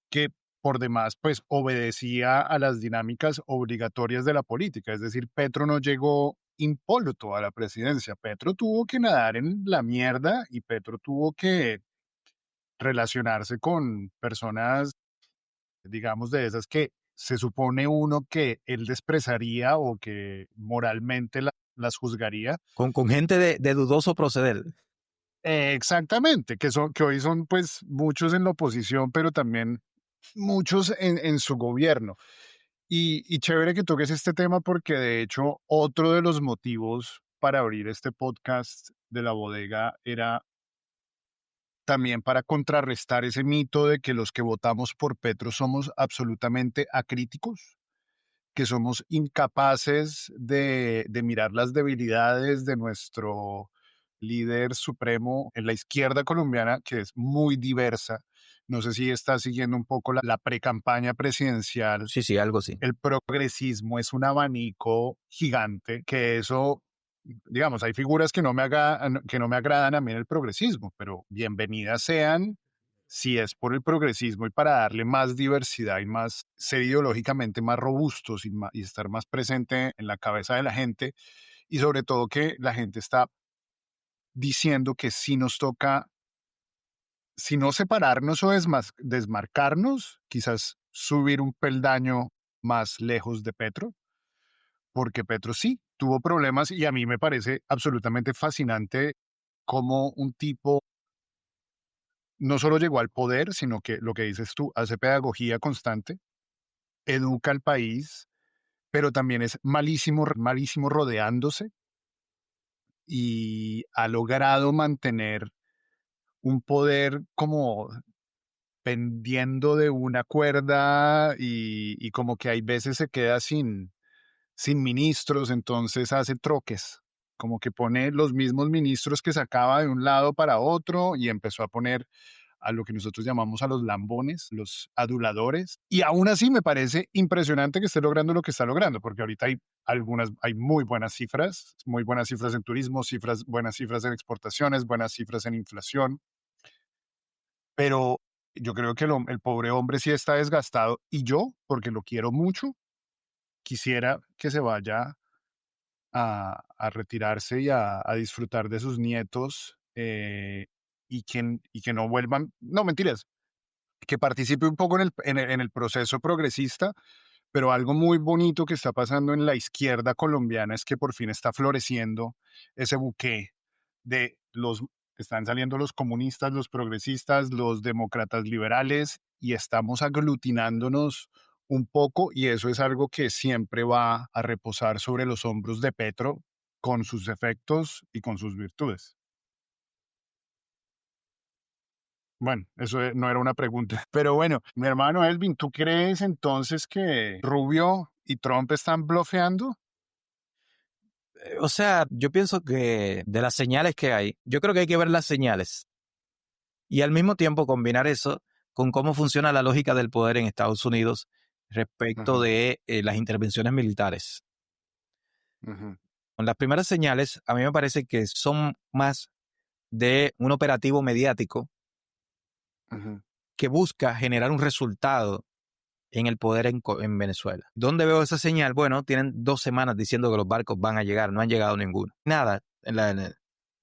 que por demás pues obedecía a las dinámicas obligatorias de la política, es decir, Petro no llegó impoluto a la presidencia, Petro tuvo que nadar en la mierda y Petro tuvo que relacionarse con personas, digamos, de esas que se supone uno que él desprezaría o que moralmente las juzgaría. Con gente de dudoso proceder. Exactamente, que hoy son pues muchos en la oposición, pero también muchos en su gobierno. Y chévere que toques este tema porque de hecho otro de los motivos para abrir este podcast de la bodega era también para contrarrestar ese mito de que los que votamos por Petro somos absolutamente acríticos, que somos incapaces de mirar las debilidades de nuestro líder supremo en la izquierda colombiana, que es muy diversa. No sé si está siguiendo un poco la pre-campaña presidencial. Sí, sí, algo así. El progresismo es un abanico gigante, que eso, digamos, hay figuras que no me agradan a mí en el progresismo, pero bienvenidas sean si es por el progresismo y para darle más diversidad y más ser ideológicamente más robustos y estar más presente en la cabeza de la gente y sobre todo que la gente está diciendo que si nos toca, si no separarnos o desmarcarnos, quizás subir un peldaño más lejos de Petro, porque Petro sí tuvo problemas y a mí me parece absolutamente fascinante cómo un tipo no solo llegó al poder, sino que lo que dices tú, hace pedagogía constante, educa al país, pero también es malísimo, malísimo rodeándose y ha logrado mantener un poder como pendiendo de una cuerda y como que hay veces se queda sin ministros, entonces hace troques, como que pone los mismos ministros que sacaba de un lado para otro y empezó a poner a lo que nosotros llamamos a los lambones, los aduladores. Y aún así me parece impresionante que esté logrando lo que está logrando, porque ahorita hay muy buenas cifras en turismo, buenas cifras en exportaciones, buenas cifras en inflación, pero yo creo que el pobre hombre sí está desgastado y yo, porque lo quiero mucho, quisiera que se vaya a retirarse y a disfrutar de sus nietos, y que no vuelvan, no mentiras, que participe un poco en el proceso progresista, pero algo muy bonito que está pasando en la izquierda colombiana es que por fin está floreciendo ese buque de los, están saliendo los comunistas, los progresistas, los demócratas liberales y estamos aglutinándonos un poco y eso es algo que siempre va a reposar sobre los hombros de Petro con sus efectos y con sus virtudes. Bueno, eso no era una pregunta. Pero bueno, mi hermano Elvin, ¿tú crees entonces que Rubio y Trump están blofeando? O sea, yo pienso que de las señales que hay, yo creo que hay que ver las señales y al mismo tiempo combinar eso con cómo funciona la lógica del poder en Estados Unidos respecto Ujú, de las intervenciones militares. ujú, Con las primeras señales, a mí me parece que son más de un operativo mediático ujú, que busca generar un resultado en el poder en Venezuela. ¿Dónde veo esa señal? Bueno, tienen 2 semanas diciendo que los barcos van a llegar, no han llegado ninguno. Nada,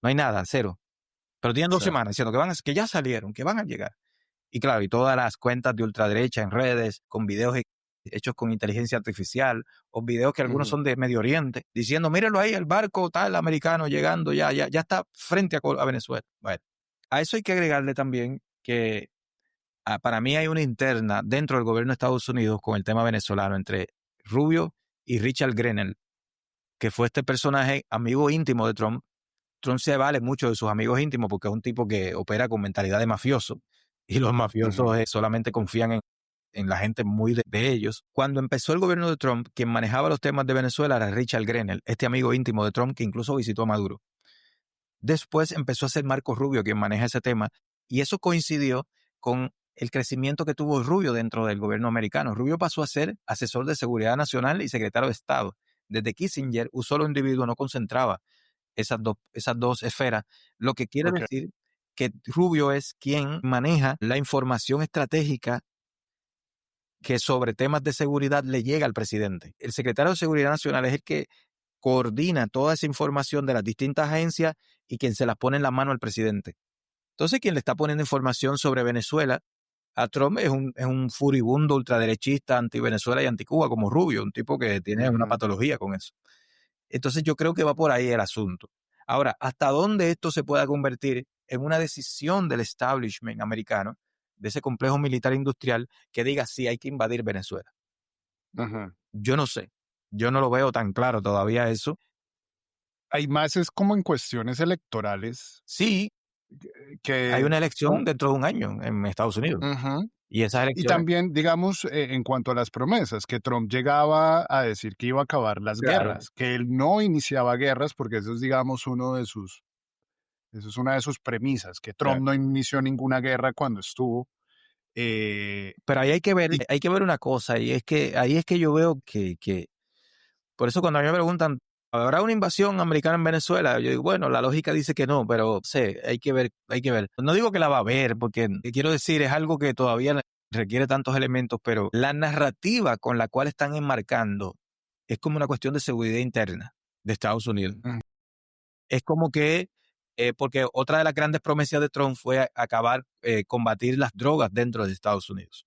no hay nada, cero. Pero tienen dos sí, semanas diciendo que ya salieron, que van a llegar. Y claro, y todas las cuentas de ultraderecha en redes, con videos hechos con inteligencia artificial, o videos que algunos ujú, son de Medio Oriente, diciendo, mírenlo ahí, el barco tal americano llegando, ya está frente a Venezuela. Bueno, a eso hay que agregarle también que para mí hay una interna dentro del gobierno de Estados Unidos con el tema venezolano entre Rubio y Richard Grenell, que fue este personaje amigo íntimo de Trump. Trump se vale mucho de sus amigos íntimos porque es un tipo que opera con mentalidad de mafioso y los ujú, mafiosos solamente confían en la gente muy de ellos. Cuando empezó el gobierno de Trump, quien manejaba los temas de Venezuela era Richard Grenell, este amigo íntimo de Trump que incluso visitó a Maduro. Después empezó a ser Marco Rubio quien maneja ese tema y eso coincidió con el crecimiento que tuvo Rubio dentro del gobierno americano. Rubio pasó a ser asesor de seguridad nacional y secretario de Estado. Desde Kissinger, un solo individuo no concentraba esas dos esferas, lo que quiere ok, decir que Rubio es quien maneja la información estratégica que sobre temas de seguridad le llega al presidente. El secretario de Seguridad Nacional es el que coordina toda esa información de las distintas agencias y quien se las pone en la mano al presidente. Entonces, quien le está poniendo información sobre Venezuela a Trump es un furibundo ultraderechista anti-Venezuela y anti-Cuba como Rubio, un tipo que tiene una ujú, patología con eso. Entonces yo creo que va por ahí el asunto. Ahora, ¿hasta dónde esto se pueda convertir en una decisión del establishment americano, de ese complejo militar industrial, que diga sí, hay que invadir Venezuela? ujú. Yo no sé. Yo no lo veo tan claro todavía eso. Hay más es como en cuestiones electorales Sí, hay que, una elección no, dentro de un año en Estados Unidos. ujú. Y esas Y elecciones, también, digamos, en cuanto a las promesas, que Trump llegaba a decir que iba a acabar las claro. guerras, que él no iniciaba guerras, porque eso es, digamos, eso es una de sus premisas, que Trump Claro. no inició ninguna guerra cuando estuvo. Pero ahí Y hay que ver una cosa, y es que ahí es que yo veo que por eso cuando a mí me preguntan, ¿habrá una invasión americana en Venezuela? Yo digo, bueno, la lógica dice que no, pero sé, hay que ver, hay que ver. No digo que la va a haber, porque quiero decir, es algo que todavía requiere tantos elementos, pero la narrativa con la cual están enmarcando es como una cuestión de seguridad interna de Estados Unidos. mm, Es como que, porque otra de las grandes promesas de Trump fue acabar, combatir las drogas dentro de Estados Unidos.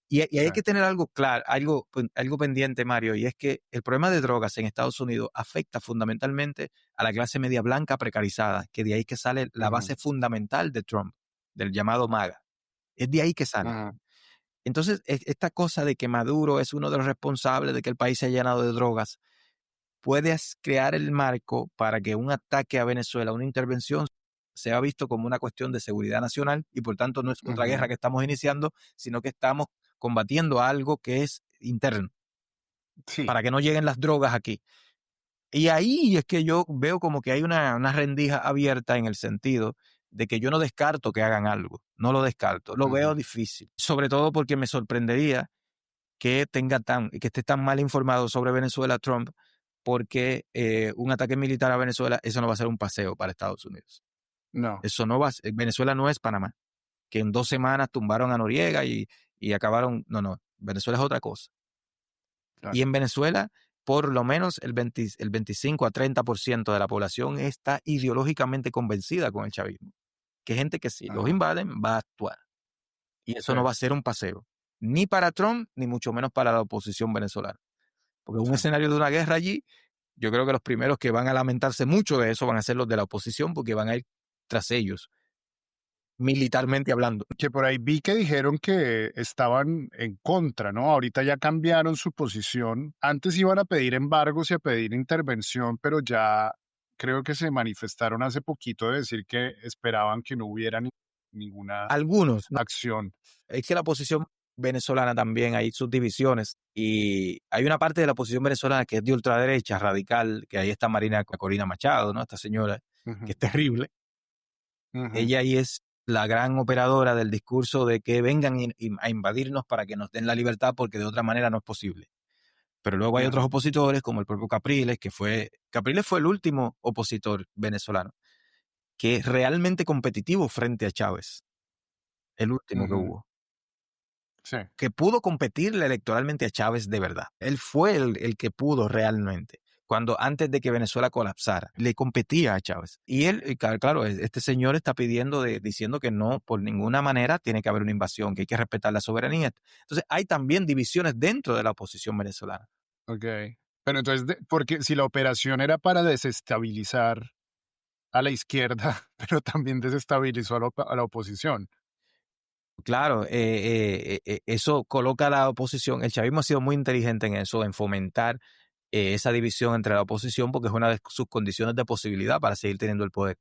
Y sí, hay que tener algo claro, algo pendiente, Mario, y es que el problema de drogas en Estados Unidos afecta fundamentalmente a la clase media blanca precarizada, que de ahí que sale la ujú, base fundamental de Trump, del llamado MAGA. Es de ahí que sale. ujú, Entonces, esta cosa de que Maduro es uno de los responsables de que el país se haya llenado de drogas, puedes crear el marco para que un ataque a Venezuela, una intervención, sea visto como una cuestión de seguridad nacional y por tanto no es otra guerra ujú. que estamos iniciando, sino que estamos combatiendo algo que es interno. Sí, para que no lleguen las drogas aquí. Y ahí es que yo veo como que hay una rendija abierta en el sentido de que yo no descarto que hagan algo, no lo descarto, lo ujú, veo difícil, sobre todo porque me sorprendería que esté tan mal informado sobre Venezuela Trump, porque un ataque militar a Venezuela, eso no va a ser un paseo para Estados Unidos. no, Eso no va a ser, Venezuela no es Panamá, que en 2 semanas tumbaron a Noriega y acabaron, no, Venezuela es otra cosa. Y claro, en Venezuela, por lo menos el 25 a 30% de la población está ideológicamente convencida con el chavismo. Que gente que si los ajá, invaden va a actuar. Y eso sí, no va a ser un paseo. Ni para Trump, ni mucho menos para la oposición venezolana. Porque un sí, escenario de una guerra allí, yo creo que los primeros que van a lamentarse mucho de eso van a ser los de la oposición, porque van a ir tras ellos, militarmente hablando. que por ahí vi que dijeron que estaban en contra, ¿no? Ahorita ya cambiaron su posición. Antes iban a pedir embargos y a pedir intervención, pero ya creo que se manifestaron hace poquito de decir que esperaban que no hubiera ninguna Algunos, ¿no? acción. Es que la oposición venezolana también hay sus divisiones y hay una parte de la oposición venezolana que es de ultraderecha, radical, que ahí está Marina Corina Machado, ¿no? Esta señora que Ujú, es terrible. ujú, Ella ahí es la gran operadora del discurso de que vengan a invadirnos para que nos den la libertad porque de otra manera no es posible. Pero luego hay otros ujú, opositores como el propio Capriles fue el último opositor venezolano que es realmente competitivo frente a Chávez, el último que ujú. hubo, Sí, que pudo competirle electoralmente a Chávez de verdad. Él fue el que pudo realmente. Cuando antes de que Venezuela colapsara, le competía a Chávez. Y él, claro, este señor está pidiendo, diciendo que no, por ninguna manera tiene que haber una invasión, que hay que respetar la soberanía. Entonces, hay también divisiones dentro de la oposición venezolana. ok. Pero entonces, porque si la operación era para desestabilizar a la izquierda, pero también desestabilizó a la oposición. Claro, eso coloca a la oposición. El chavismo ha sido muy inteligente en eso, en fomentar esa división entre la oposición, porque es una de sus condiciones de posibilidad para seguir teniendo el poder.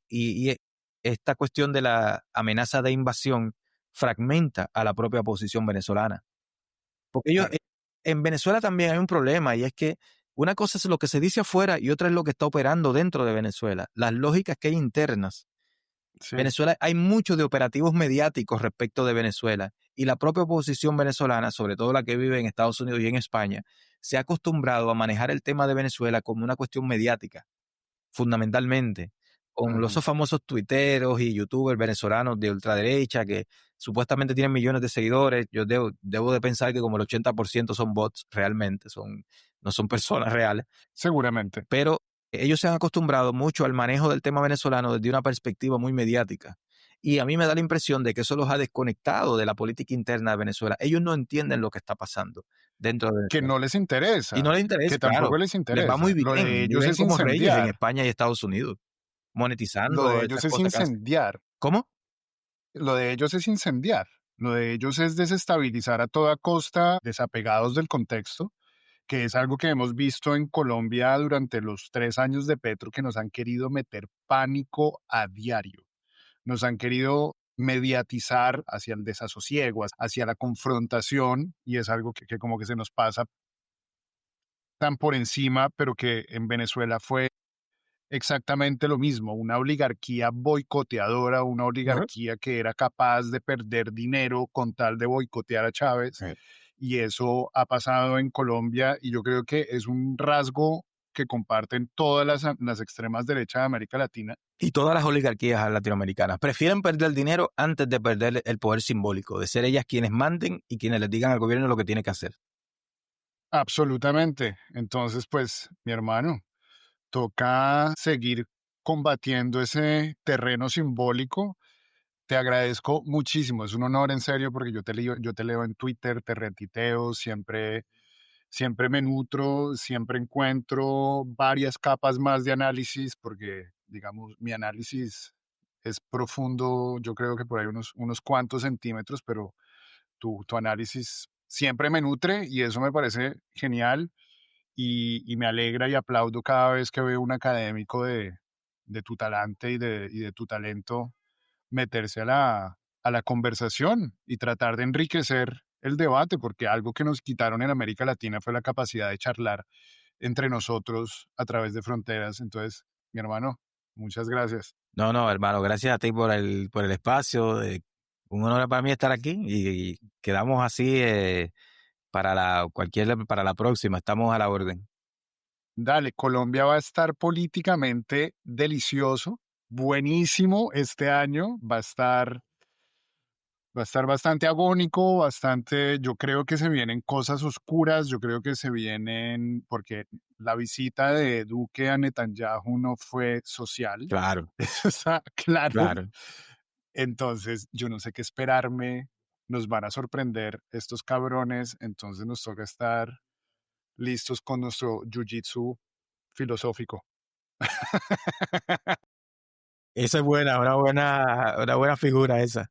Esta cuestión de la amenaza de invasión fragmenta a la propia oposición venezolana. Porque ellos, Claro, en Venezuela también hay un problema, y es que una cosa es lo que se dice afuera y otra es lo que está operando dentro de Venezuela. Las lógicas que hay internas. sí, Venezuela, hay mucho de operativos mediáticos respecto de Venezuela y la propia oposición venezolana, sobre todo la que vive en Estados Unidos y en España, se ha acostumbrado a manejar el tema de Venezuela como una cuestión mediática, fundamentalmente, con ujú, esos famosos tuiteros y youtubers venezolanos de ultraderecha que supuestamente tienen millones de seguidores. Yo debo de pensar que como el 80% son bots realmente, no son personas reales, seguramente. pero ellos se han acostumbrado mucho al manejo del tema venezolano desde una perspectiva muy mediática. Y a mí me da la impresión de que eso los ha desconectado de la política interna de Venezuela. Ellos no entienden lo que está pasando dentro de Que Venezuela. no les Y no interesa, les interesa, que tampoco claro. les Les va muy interesa. Lo de bien. ellos Viven es como reyes en incendiar, España y Estados Unidos, lo de monetizando esas ellos es cosas que hacen. incendiar, ¿Cómo? lo de ellos es incendiar, lo de ellos es desestabilizar a toda costa, desapegados del contexto, que es algo que hemos visto en Colombia durante los 3 años de Petro, que nos han querido meter pánico a diario. Nos han querido mediatizar hacia el desasosiego, hacia la confrontación, y es algo que como que se nos pasa tan por encima, pero que en Venezuela fue exactamente lo mismo, una oligarquía boicoteadora, una Ujú. oligarquía que era capaz de perder dinero con tal de boicotear a Chávez, y eso ha pasado en Colombia, y yo creo que es un rasgo que comparten todas las extremas derechas de América Latina. Y todas las oligarquías latinoamericanas prefieren perder dinero antes de perder el poder simbólico, de ser ellas quienes manden y quienes les digan al gobierno lo que tiene que hacer. Absolutamente. Entonces, pues, mi hermano, toca seguir combatiendo ese terreno simbólico. Te agradezco muchísimo, es un honor en serio porque yo te leo en Twitter, te retuiteo, siempre me nutro, siempre encuentro varias capas más de análisis porque, digamos, mi análisis es profundo, yo creo que por ahí unos cuantos centímetros, pero tu análisis siempre me nutre y eso me parece genial y me alegra y aplaudo cada vez que veo un académico de tu talante y de tu talento meterse a la conversación y tratar de enriquecer el debate, porque algo que nos quitaron en América Latina fue la capacidad de charlar entre nosotros a través de fronteras. Entonces, mi hermano, muchas gracias. No, no, hermano, gracias a ti por el espacio. Un honor para mí estar aquí y quedamos así para la próxima. Estamos a la orden. Dale, Colombia va a estar políticamente delicioso, buenísimo este año, va a estar bastante agónico, bastante, yo creo que se vienen cosas oscuras, yo creo que se vienen, porque la visita de Duque a Netanyahu no fue social, Claro, eso está claro. claro. Entonces, yo no sé qué esperarme, nos van a sorprender estos cabrones, entonces nos toca estar listos con nuestro jiu-jitsu filosófico. Esa es buena, una buena figura esa.